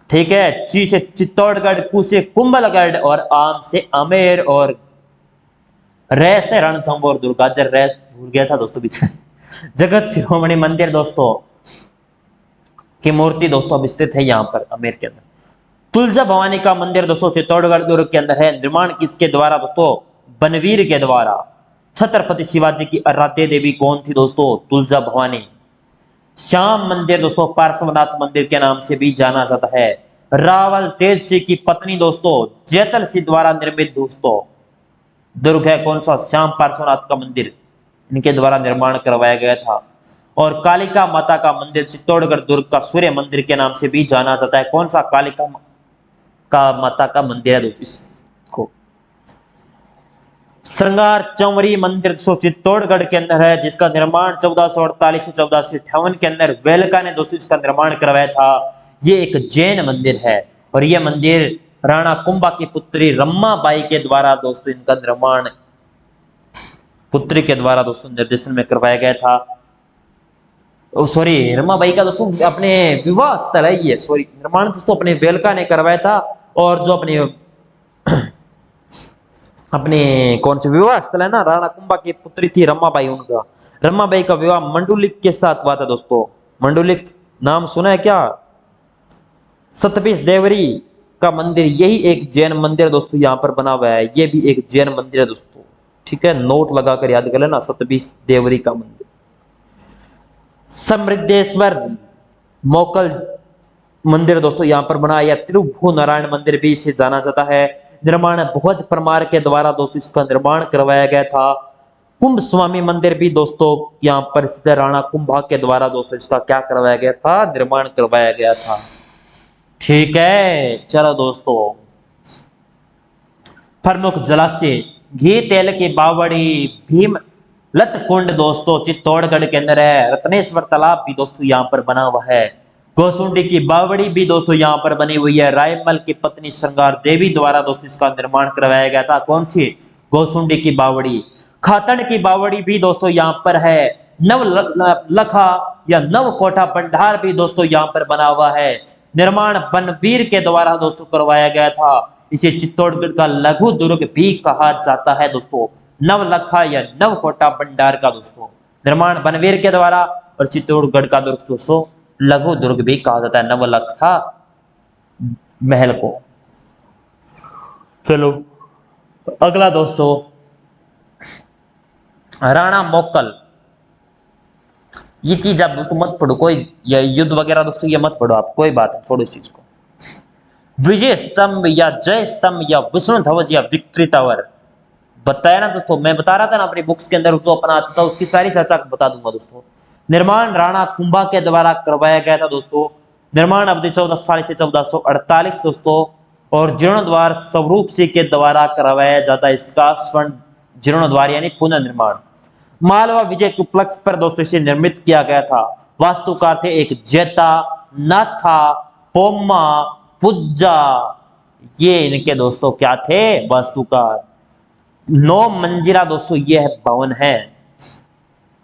Speaker 1: ठीक है। ची से चित्तौड़गढ़, कु से कुंभलगढ़ और आम से आमेर और रे से रणथंभौर दुर्ग। गाजर रे भूल गया था दोस्तों पीछे। जगत शिरोमणि मंदिर दोस्तों की मूर्ति दोस्तों अब स्थित है यहाँ पर आमेर के अंदर। तुलजा भवानी का मंदिर दोस्तों चित्तौड़गढ़ दुर्ग के अंदर है। निर्माण किसके द्वारा दोस्तों, बनवीर के द्वारा। छत्रपति शिवाजी की आराध्य देवी कौन थी दोस्तों, तुलजा भवानी। श्याम मंदिर दोस्तों पार्श्वनाथ मंदिर के नाम से भी जाना जाता है। रावल तेज सिंह की पत्नी दोस्तों जैतल सिंह द्वारा निर्मित दोस्तों दुर्ग है, कौन सा, श्याम पार्श्वनाथ का मंदिर, इनके द्वारा निर्माण करवाया गया था। और कालिका माता का मंदिर चित्तौड़गढ़ दुर्ग का सूर्य मंदिर के नाम से भी जाना जाता है। कौन सा, कालिका का माता का मंदिर है दोस्तों इसको। श्रृंगार चौवरी मंदिर चित्तौड़गढ़ के अंदर है, जिसका निर्माण 1448 से 1458 के अंदर वेलका ने दोस्तों इसका निर्माण करवाया था। ये एक जैन मंदिर है और यह मंदिर राणा कुंभा की पुत्री रमाबाई के द्वारा दोस्तों इनका निर्माण पुत्री के द्वारा दोस्तों निर्देशन में करवाया गया था। सॉरी, रमाबाई का दोस्तों अपने विवाह स्थल है ये, सॉरी, निर्माण दोस्तों अपने वेलका ने करवाया था। और जो अपने अपने कौन से विवाह स्थल है ना, राणा कुंभा की पुत्री थी रमाबाई, उनका रमाबाई का विवाह मंडुलिक के साथ हुआ था दोस्तों। मंडुलिक नाम सुना है क्या? सतपीस देवरी का मंदिर, यही एक जैन मंदिर दोस्तों यहाँ पर बना हुआ है, ये भी एक जैन मंदिर है दोस्तों। ठीक है, नोट लगाकर याद कर लेना, सतपीस देवरी का मंदिर। समृद्धेश्वर मोकल मंदिर दोस्तों यहाँ पर बना, या त्रिभुव नारायण मंदिर भी इसे जाना जाता है। निर्माण भोज परमार के द्वारा दोस्तों इसका निर्माण करवाया गया था। कुंभ स्वामी मंदिर भी दोस्तों यहाँ पर स्थित राणा कुंभा के द्वारा दोस्तों इसका क्या करवाया गया था? निर्माण करवाया गया था। ठीक है, चलो दोस्तों, प्रमुख जलाशय घी तेल की बावड़ी भीम लत कुंड दोस्तों चित्तौड़गढ़ के अंदर है। रत्नेश्वर तालाब भी दोस्तों यहाँ पर बना हुआ है। गोसुंडी की बावड़ी भी दोस्तों यहाँ पर बनी हुई है। रायमल की पत्नी श्रृंगार देवी द्वारा दोस्तों इसका निर्माण करवाया गया था। कौन सी? गोसुंडी की बावड़ी। खातन की बावड़ी भी दोस्तों यहाँ पर है। नव लखा या नव कोठा भंडार भी दोस्तों यहाँ पर बना हुआ है। निर्माण बनवीर के द्वारा दोस्तों करवाया गया था। इसे चित्तौड़गढ़ का लघु दुर्ग भी कहा जाता है दोस्तों। नवलखा या नवकोटा भंडार का दोस्तों निर्माण बनवीर के द्वारा, और चित्तौड़गढ़ का दुर्ग दोस्तों लघु दुर्ग भी कहा जाता है, नवलखा महल को। चलो अगला दोस्तों, राणा मोकल। ये चीज आप दोस्तों मत पढ़ो, कोई युद्ध वगैरह दोस्तों ये मत पढ़ो आप, कोई बात है, छोड़ो इस चीज को। विजय स्तंभ या जय स्तंभ या विष्णु ध्वज या विक्ट्री टावर, बताया ना दोस्तों, मैं बता रहा था ना अपनी बुक्स के अंदर जो अपना आता था उसकी सारी चर्चा बता दूंगा दोस्तों। निर्माण राणा कुंभा के द्वारा करवाया गया था दोस्तों। निर्माण अवधि 1440 से 1448 दोस्तों, और जीर्णोद्वार स्वरूप सिंह के द्वारा करवाया जाता है इसका स्वर्ण जीर्णोद्वार यानी पुनर्निर्माण। मालवा विजय के उपलक्ष्य पर दोस्तों इसे निर्मित किया गया था। वास्तुकार थे एक जेता नाथा पोम्मा पुज्जा, ये इनके दोस्तों क्या थे? वास्तुकार। 9 मंजिला दोस्तों यह भवन है।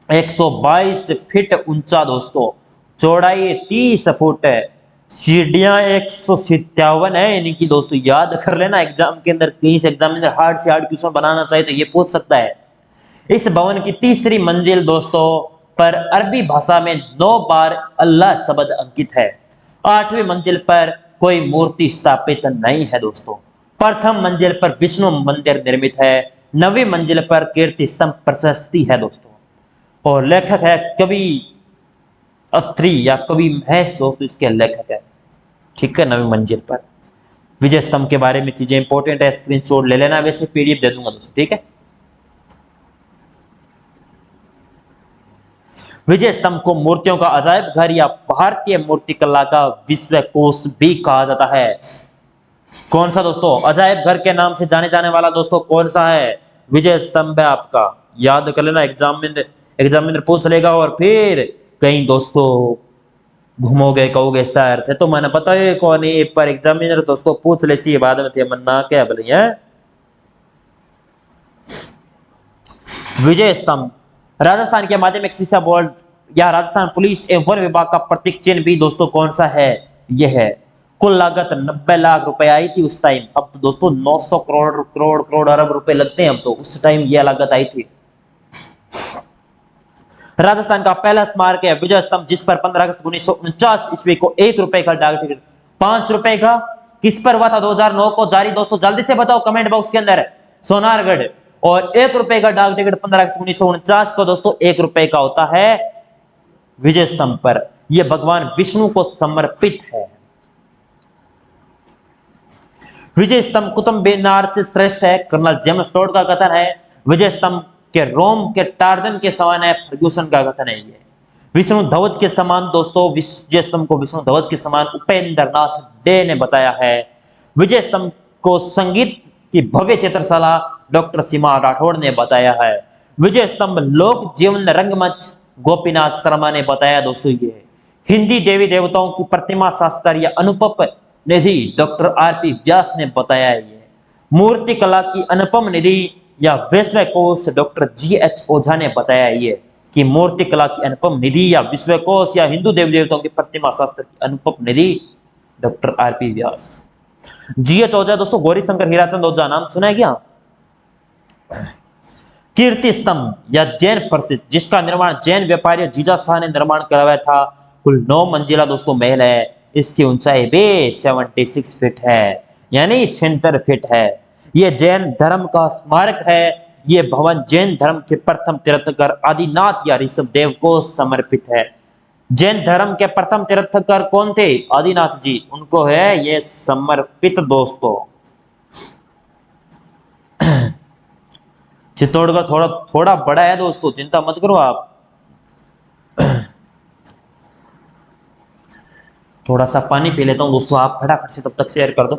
Speaker 1: 122 फीट ऊंचा दोस्तों, चौड़ाई 30 फुट है, सीढ़ियां 157 है इनकी दोस्तों, याद कर लेना। एग्जाम के अंदर कहीं से एग्जामिनर हार्ड से हार्ड क्वेश्चन बनाना चाहे तो ये पूछ सकता है। इस भवन की तीसरी मंजिल दोस्तों पर अरबी भाषा में 9 बार अल्लाह शब्द अंकित है। 8वीं मंजिल पर कोई मूर्ति स्थापित नहीं है दोस्तों। प्रथम मंजिल पर विष्णु मंदिर निर्मित है। 9वीं मंजिल पर कीर्ति स्तंभ प्रशस्ति है दोस्तों, और लेखक है कवि अत्रि या कवि महेश दोस्तों, इसके लेखक है। ठीक है, 9वीं मंजिल पर विजय स्तंभ के बारे में चीजें इंपॉर्टेंट है, स्क्रीनशॉट ले लेना, वैसे पीडीएफ दे दूंगा दोस्तों। ठीक है, विजय स्तंभ को मूर्तियों का अजायब घर या भारतीय मूर्तिकला का विश्वकोश भी कहा जाता है। कौन सा दोस्तों? अजायब घर के नाम से जाने जाने वाला दोस्तों कौन सा है? विजय स्तंभ है आपका, याद कर लेना। एग्जामिनर पूछ लेगा और फिर कहीं दोस्तों घूमोगे कहोगे सर थे तो मैंने पता है कौन है, पर एग्जामिनर दोस्तों पूछ ले सी बाद में थे मन्ना क्या बोले है। विजय स्तंभ राजस्थान के माध्यमिक शिक्षा बोर्ड या राजस्थान पुलिस एवं वन विभाग का प्रतीक चिन्ह भी दोस्तों कौन सा है? यह है। कुल लागत 90 लाख रुपए आई थी उस टाइम। अब तो दोस्तों 900 करोड़ अरब रुपए लगते हैं अब तो, उस टाइम यह लागत आई थी। राजस्थान का पहला स्मारक है विजय स्तंभ, जिस पर 15 अगस्त 1949 ईस्वी को 1 रुपए का डाक टिकट, 5 रुपए का किस पर हुआ था 2009 को जारी? दोस्तों जल्दी से बताओ कमेंट बॉक्स के अंदर। सोनारगढ़। और 1 रुपए का डाक टिकट 15 अगस्त 1949 को दोस्तों 1 रुपए का होता है विजय स्तंभ पर। यह भगवान विष्णु को समर्पित है। विजय स्तंभ कुतुब मीनार से श्रेष्ठ है, कर्नल जेम्स टोड का कथन है। विजय स्तंभ के रोम के टार्जन के समान है, फर्ग्यूसन का कथन है। ये विष्णु ध्वज के समान दोस्तों, विजय स्तंभ को विष्णु ध्वज के समान उपेंद्र नाथ डे ने बताया है। विजय स्तंभ को संगीत की भव्य चित्रशाला डॉक्टर सीमा राठौड़ ने बताया है। विजय स्तंभ लोक जीवन रंगमंच गोपीनाथ शर्मा ने बताया दोस्तों। ये हिंदी देवी देवताओं की प्रतिमा शास्त्र या अनुपम निधि डॉक्टर आरपी व्यास ने बताया है। ये मूर्ति कला की अनुपम निधि या विश्वकोश डॉक्टर जीएच ओझा ने बताया है ये कि मूर्ति कला की अनुपम निधि या विश्वकोश या हिंदू देवी देवताओं की प्रतिमा शास्त्र की अनुपम निधि डॉक्टर आरपी व्यास। जीएच ओझा दोस्तों गौरी शंकर हीराचंद ओझा नाम सुना है क्या? कीर्ति स्तंभ या जैन प्रतिष्ठ जिसका निर्माण जैन व्यापारी जीजा शाह ने निर्माण करवाया था। कुल 9 मंजिला दोस्तों महल है। इसकी ऊंचाई भी 76 फीट है, यानी 76 फीट है। यह जैन धर्म का स्मारक है। ये भवन जैन धर्म के प्रथम तीर्थंकर आदिनाथ या ऋषभ देव को समर्पित है। जैन धर्म के प्रथम तीर्थंकर कौन थे? आदिनाथ जी, उनको है ये समर्पित दोस्तों। चित्तौड़गढ़ थोड़ा थोड़ा बड़ा है दोस्तों, चिंता मत करो आप। थोड़ा सा पानी पी लेता हूं दोस्तों, आप फटाफट से तब तक शेयर कर दो।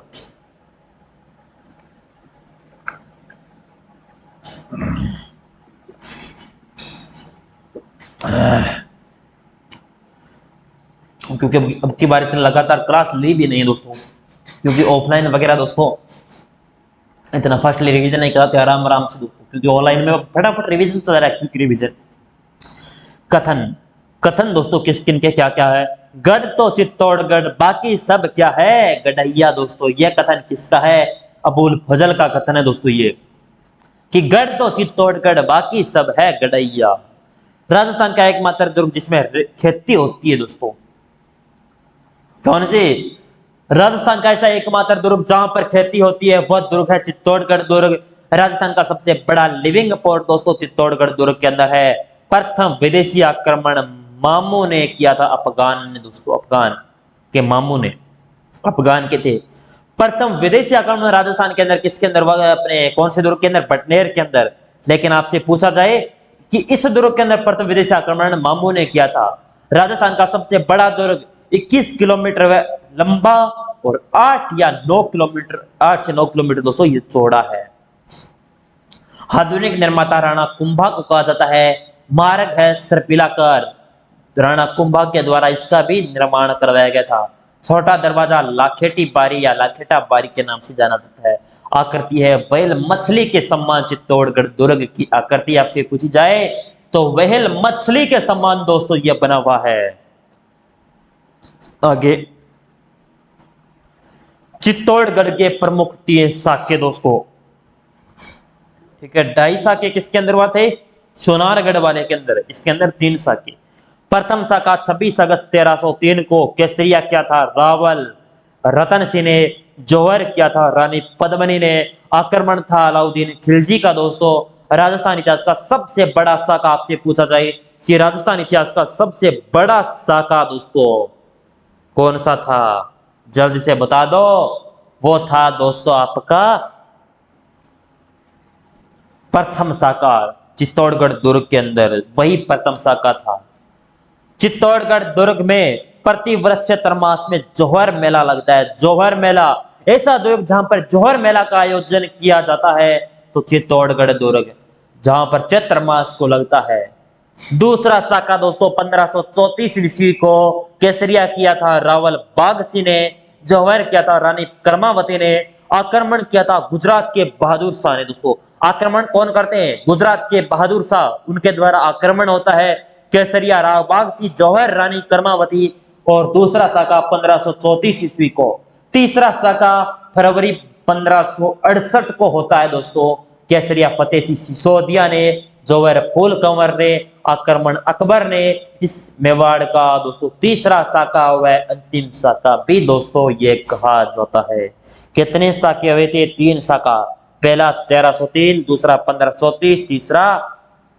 Speaker 1: क्योंकि अब की बार इतने लगातार क्लास ली भी नहीं है दोस्तों, क्योंकि ऑफलाइन वगैरह दोस्तों इतना फास्टली रिवीजन नहीं कराते, आराम आराम से दोस्तों, क्योंकि ऑनलाइन में फटाफट रिवीजन चल रहा है, क्विक रिवीजन। कथन कथन दोस्तों किस किन के क्या क्या है? गढ़ तो चित्तौड़गढ़ बाकी सब क्या है गढ़ैया। दोस्तों यह कथन किसका है? अबुल फजल का कथन है दोस्तों ये, कि गढ़ तो चित्तौड़गढ़ बाकी सब है गढ़ैया। राजस्थान का एकमात्र दुर्ग जिसमें खेती होती है दोस्तों, कौन सी? राजस्थान का ऐसा एकमात्र दुर्ग जहां पर खेती होती है वह दुर्ग है चित्तौड़गढ़ दुर्ग। राजस्थान का सबसे बड़ा लिविंग पोर्ट दोस्तों चित्तौड़गढ़ दुर्ग के अंदर है। प्रथम विदेशी आक्रमण मामू ने किया था, अफगान ने दोस्तों, अफगान के मामू ने, अफगान के थे। प्रथम विदेशी आक्रमण राजस्थान के अंदर किसके अंदर हुआ? अपने कौन से दुर्ग के अंदर? बटनेर के अंदर। लेकिन आपसे पूछा जाए कि इस दुर्ग के अंदर प्रथम विदेशी आक्रमण मामू ने किया था। राजस्थान का सबसे बड़ा दुर्ग 21 किलोमीटर लंबा और 8 या 9 किलोमीटर, 8 से 9 किलोमीटर दोस्तों ये चौड़ा है। आधुनिक निर्माता राणा कुंभा को कहा जाता है। मार्ग है सर्पिलाकार, राणा कुंभा के द्वारा इसका भी निर्माण करवाया गया था। छोटा दरवाजा लाखेटी बारी या लाखेटा बारी के नाम से जाना जाता है। आकृति है व्हेल मछली के समान। चित्तौड़गढ़ दुर्ग की आकृति आपसे पूछी जाए तो व्हेल मछली के समान दोस्तों यह बना हुआ है। आगे चित्तौड़गढ़ के प्रमुख 3 साके दोस्तों, ठीक है। 2.5 साके किसके अंदर हुआ थे? सोनारगढ़ वाले के अंदर। इसके अंदर 3 साके। प्रथम साका 26 अगस्त 1303 को केसरिया किया था रावल रतन सिंह ने। जौहर किया था रानी पद्मिनी ने। आक्रमण था अलाउद्दीन खिलजी का दोस्तों। राजस्थान इतिहास का सबसे बड़ा साका आपसे पूछा जाए कि राजस्थान इतिहास का सबसे बड़ा साका दोस्तों कौन सा था? जल्दी से बता दो। वो था दोस्तों आपका प्रथम साका। चित्तौड़गढ़ दुर्ग के अंदर वही प्रथम साका था। चित्तौड़गढ़ दुर्ग में प्रति वर्ष चैत्र मास में जौहर मेला लगता है। जौहर मेला, ऐसा दुर्ग जहां पर जौहर मेला का आयोजन किया जाता है तो चित्तौड़गढ़ दुर्ग, जहां पर चैत्र मास को लगता है। दूसरा साका दोस्तों 1534 ईस्वी को केसरिया किया था रावल बाग सिंह ने। जौहर किया था रानी कर्मावती ने। आक्रमण किया था गुजरात के बहादुर शाह ने। दोस्तों आक्रमण कौन करते हैं? गुजरात के बहादुर शाह, उनके द्वारा आक्रमण होता है। केसरिया, राव बाग सिंह, जौहर, रानी कर्मावती। और दूसरा साका 1534 ईस्वी को। तीसरा साका फरवरी 1568 को होता है दोस्तों। केसरिया फतेह सिंह सिसोदिया ने, जौहर फूल कंवर ने, आक्रमण अकबर ने। इस मेवाड़ का दोस्तों तीसरा साका व अंतिम साका भी दोस्तों ये कहा जाता है। कितने साके हुए थे? 3 साका। पहला 1303, दूसरा 1534, तीसरा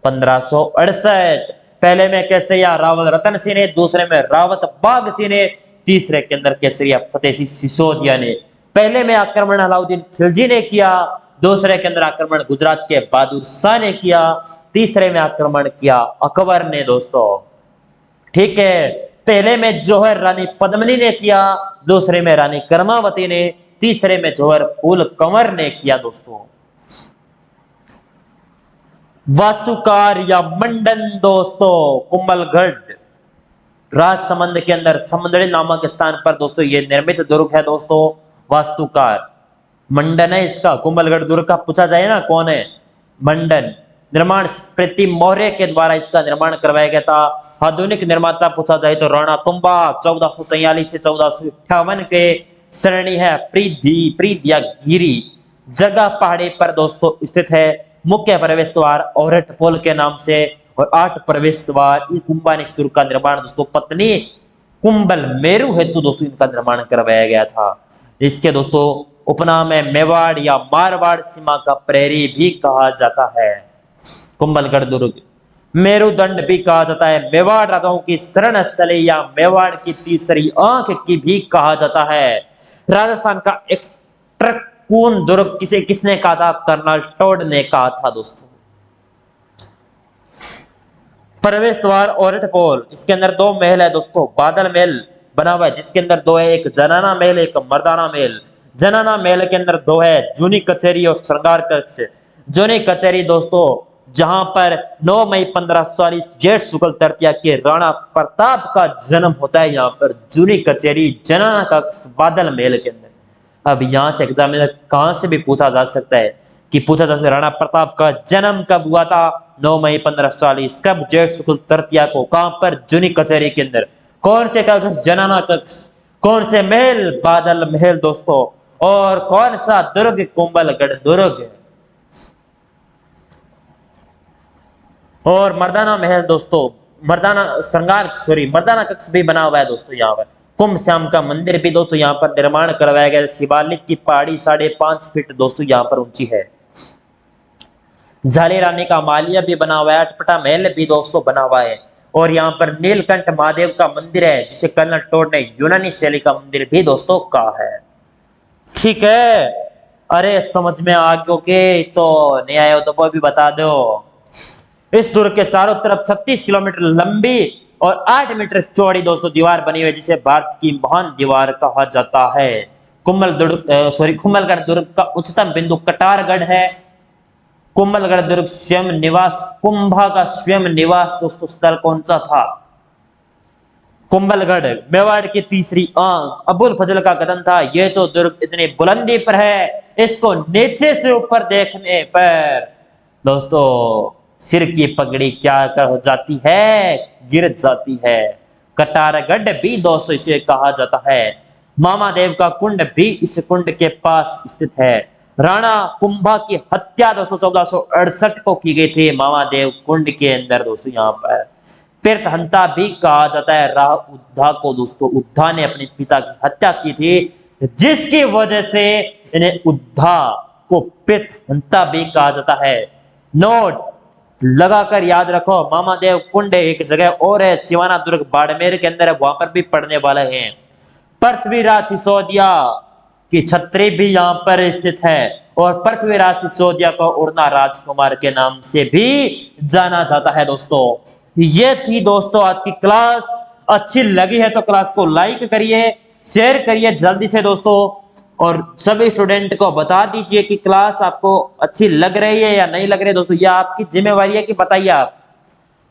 Speaker 1: 1568। पहले में केसरिया रावल रतन सिंह ने, दूसरे में रावत बाग सिंह ने, तीसरे के अंदर केसरिया फतेह सिंह सिसोदिया ने। पहले में आक्रमण अलाउद्दीन खिलजी ने किया, दूसरे के अंदर आक्रमण गुजरात के बहादुर शाह ने किया, तीसरे में आक्रमण किया अकबर ने दोस्तों, ठीक है। पहले में जौहर रानी पद्मिनी ने किया, दूसरे में रानी कर्मावती ने, तीसरे में जौहर फूल कंवर ने किया दोस्तों। वास्तुकार या मंडन दोस्तों कुंभलगढ़, राजसमंद के अंदर समुद्री नामक स्थान पर दोस्तों ये निर्मित दुर्ग है दोस्तों। वास्तुकार मंडन है इसका। कुंभलगढ़ दुर्ग का पूछा जाए ना कौन है, मंडन। निर्माण पृथ्वी मौर्य के द्वारा इसका निर्माण करवाया गया था। आधुनिक निर्माता पूछा जाए तो राणा कुंभा 1443 से 1458 के सरणी है। प्रीदियागिरी जगह पहाड़ी पर दोस्तों स्थित है। मुख्य प्रवेश द्वार औरठ पोल के नाम से और 8 प्रवेश द्वार। कुंभानेश्वर का निर्माण दोस्तों पत्नी कुंभल मेरु हेतु दोस्तों इनका निर्माण करवाया गया था। इसके दोस्तों उपनाम है मेवाड़ या मारवाड़ सीमा का प्रहरी भी कहा जाता है। कुंभलगढ़ दुर्ग मेरुदंड भी कहा जाता है। मेवाड़ राजाओं की शरण स्थली या मेवाड़ की तीसरी आंख की भी कहा जाता है। राजस्थान का एक ट्रकून दुर्ग किसने कहा था? कर्नल टोड ने कहा था दोस्तों। प्रवेश द्वार औरठ पोल, इसके अंदर 2 महल है दोस्तों। बादल महल बना हुआ है जिसके अंदर 2 है, एक जनाना महल एक मर्दाना महल। जनाना महल के अंदर 2 है, जूनी कचहरी और श्रृंगार कक्ष। जूनी कचहरी दोस्तों जहां पर 9 मई 1540 जेठ शुक्ल तृतीया के राणा प्रताप का जन्म होता है। यहाँ पर जूनी कचहरी जनाना कक्ष बादल महल के अंदर। अब यहाँ से एग्जामिनर कहां से भी पूछा जा सकता है कि पूछा जा सकता है राणा प्रताप का जन्म कब हुआ था? 9 मई 1540। कब? जेठ शुक्ल तृतीया को। कहां पर? जूनी कचहरी के अंदर। कौन से कक्ष? जनाना कक्ष। कौन से महल? बादल महल दोस्तों। और कौन सा दुर्ग? कुंभलगढ़ दुर्ग। और मर्दाना महल दोस्तों, मर्दाना कक्ष भी बना हुआ है दोस्तों। यहाँ पर कुंभ श्याम का मंदिर भी दोस्तों यहाँ पर निर्माण करवाया गया है। शिवालिक की पहाड़ी 5.5 फीट दोस्तों यहाँ पर ऊंची है। झाली रानी का मालिया भी बना हुआ है। अटपटा महल भी दोस्तों बना हुआ है। और यहाँ पर नीलकंठ महादेव का मंदिर है जिसे कर्नल टोड ने यूनानी शैली का मंदिर भी दोस्तों कहा है। ठीक है, अरे समझ में आ गयो के तो नहीं आया तो वो भी बता दो। इस दुर्ग के चारों तरफ 36 किलोमीटर लंबी और 8 मीटर चौड़ी दोस्तों दीवार बनी हुई है जिसे भारत की महान दीवार कहा जाता है। कुंभलगढ़ दुर्ग का उच्चतम बिंदु कटारगढ़ है। कुंभलगढ़ दुर्ग स्वयं निवास कुंभा का स्वयं निवास दोस्तों स्थल कौन सा था? कुंभलगढ़ मेवाड़ की तीसरी आंख अबुल फजल का कदम था। यह तो दुर्ग इतनी बुलंदी पर है, इसको नीचे से ऊपर देखने पर दोस्तों सिर की पगड़ी क्या कर हो जाती है? गिर जाती है। कटारगढ़ भी दोस्तों इसे कहा जाता है। मामादेव का कुंड भी इस कुंड के पास स्थित है। राणा कुंभा की हत्या दोस्तों 1468 को की गई थी मामादेव कुंड के अंदर दोस्तों। यहाँ पर तीर्थहंता भी कहा जाता है राह उद्धा को दोस्तों। उद्धा ने अपने पिता की हत्या की थी जिसकी वजह से इन्हें उद्धा को तीर्थहंता भी कहा जाता है। नोट लगाकर याद रखो। मामादेव कुंड एक जगह और है, सिवाना दुर्ग बाड़मेर के अंदर है, वहां पर भी पढ़ने वाले हैं। पृथ्वीराज सिसोदिया की छत्री भी यहाँ पर स्थित है और पृथ्वीराज सिसोदिया को उड़ना राजकुमार के नाम से भी जाना जाता है दोस्तों। ये थी दोस्तों आज की क्लास। अच्छी लगी है तो क्लास को लाइक करिए, शेयर करिए जल्दी से दोस्तों, और सभी स्टूडेंट को बता दीजिए कि क्लास आपको अच्छी लग रही है या नहीं लग रही है दोस्तों। यह आपकी जिम्मेवारी है कि बताइए। आप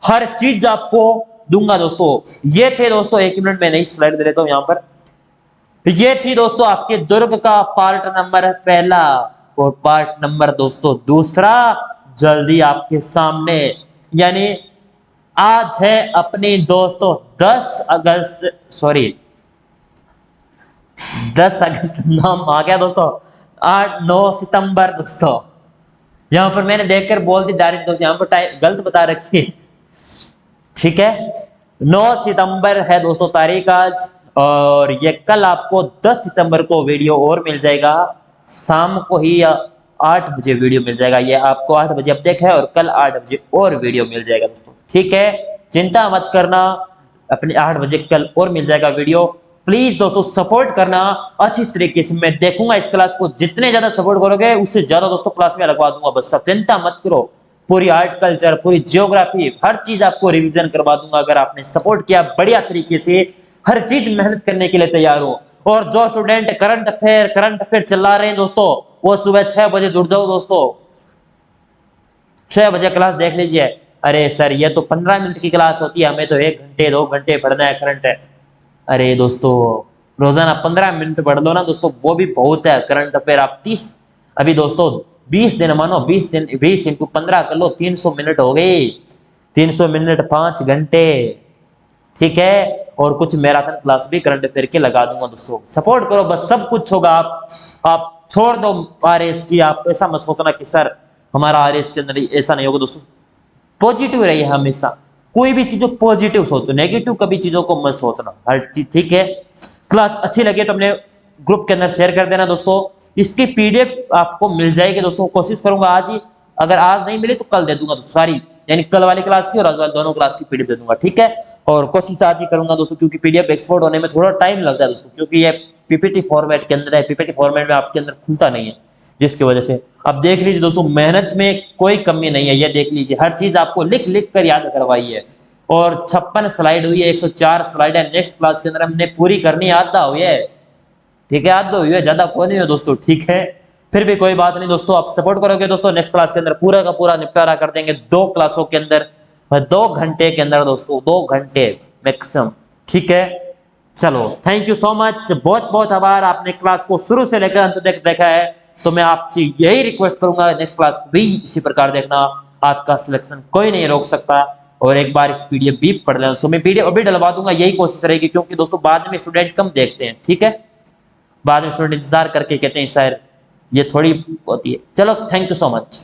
Speaker 1: हर चीज आपको दूंगा दोस्तों। ये थे दोस्तों, 1 मिनट में नई स्लाइड दे देता हूं यहां पर। ये थी दोस्तों आपके दुर्ग का पार्ट नंबर 1 और पार्ट नंबर दोस्तों 2 जल्दी आपके सामने। यानी आज है अपनी दोस्तों 10 अगस्त नाम आ गया दोस्तों। 8-9 सितंबर दोस्तों। यहां पर मैंने देखकर बोल दी डायरेक्ट दोस्तों, यहां पर गलत बता रखी है। ठीक है, 9 सितंबर है दोस्तों तारीख आज। और ये कल आपको 10 सितंबर को वीडियो और मिल जाएगा। शाम को ही 8 बजे वीडियो मिल जाएगा। ये आपको 8 बजे अपडेट है और कल 8 बजे और वीडियो मिल जाएगा दोस्तों। ठीक है, चिंता मत करना, अपने 8 बजे कल और मिल जाएगा वीडियो। प्लीज दोस्तों सपोर्ट करना अच्छी तरीके से। मैं देखूंगा इस क्लास को, जितने ज्यादा सपोर्ट करोगे उससे ज्यादा दोस्तों क्लास में लगवा दूंगा। बस सब चिंता मत करो, पूरी आर्ट कल्चर पूरी जियोग्राफी हर चीज आपको रिवीजन करवा दूंगा अगर आपने सपोर्ट किया बढ़िया तरीके से। हर चीज मेहनत करने के लिए तैयार हो। और जो स्टूडेंट करंट अफेयर चला रहे हैं दोस्तों, वो सुबह 6 बजे जुड़ जाओ दोस्तों। 6 बजे क्लास देख लीजिए। अरे सर ये तो 15 मिनट की क्लास होती है, हमें तो 1 घंटे 2 घंटे पढ़ना है करंट है। अरे दोस्तों रोजाना 15 मिनट पढ़ लो ना दोस्तों, वो भी बहुत है। करंट अफेयर आप 30, अभी दोस्तों 20 दिन मानो, 20 दिन 20 × 15 कर लो, 300 मिनट हो गई। 300 मिनट 5 घंटे, ठीक है। और कुछ मैराथन क्लास भी करंट अफेयर के लगा दूंगा दोस्तों, सपोर्ट करो बस, सब कुछ होगा। आप छोड़ दो आरएस की, आप ऐसा मत सोचना कि सर हमारा आरएस के अंदर ऐसा नहीं होगा दोस्तों। पॉजिटिव रहिए हमेशा, कोई भी चीजों पॉजिटिव सोचो, नेगेटिव कभी चीजों को मत सोचना, हर चीज ठीक है। क्लास अच्छी लगे तो अपने ग्रुप के अंदर शेयर कर देना दोस्तों। इसकी पीडीएफ आपको मिल जाएगी दोस्तों, कोशिश करूंगा आज ही, अगर आज नहीं मिली तो कल दे दूंगा दोस्तों सारी, यानी कल वाली क्लास की और आज वाली दोनों क्लास की पीडीएफ दे दूंगा, ठीक है। और कोशिश आज ही करूंगा दोस्तों, क्योंकि पीडीएफ एक्सपोर्ट होने में थोड़ा टाइम लगता है दोस्तों, क्योंकि ये पीपीटी फॉर्मेट के अंदर है, पीपीटी फॉर्मेट में आपके अंदर खुलता नहीं है, जिसकी वजह से अब देख लीजिए दोस्तों, मेहनत में कोई कमी नहीं है, ये देख लीजिए हर चीज आपको लिख लिख कर याद करवाई है। और 56 स्लाइड हुई है, 104 स्लाइड है, नेक्स्ट क्लास के अंदर हमने पूरी करनी, आधा हुई है, ठीक है, आधा हुई है, ज्यादा कोई नहीं है दोस्तों, ठीक है। फिर भी कोई बात नहीं दोस्तों, आप सपोर्ट करोगे दोस्तों, नेक्स्ट क्लास के अंदर पूरा का पूरा निपटारा कर देंगे, 2 क्लासों के अंदर, 2 घंटे के अंदर दोस्तों, 2 घंटे मैक्सिमम, ठीक है। चलो थैंक यू सो मच, बहुत बहुत आभार, आपने क्लास को शुरू से लेकर अंत तक देखा है। तो मैं आपसे यही रिक्वेस्ट करूंगा, नेक्स्ट क्लास भी इसी प्रकार देखना, आपका सिलेक्शन कोई नहीं रोक सकता। और एक बार इस पीडीएफ भी पढ़ लेना, सो मैं पीडीएफ अभी डलवा दूंगा, यही कोशिश रहेगी, क्योंकि दोस्तों बाद में स्टूडेंट कम देखते हैं, ठीक है, बाद में स्टूडेंट इंतजार करके कहते हैं सर ये थोड़ी होती है। चलो थैंक यू सो मच।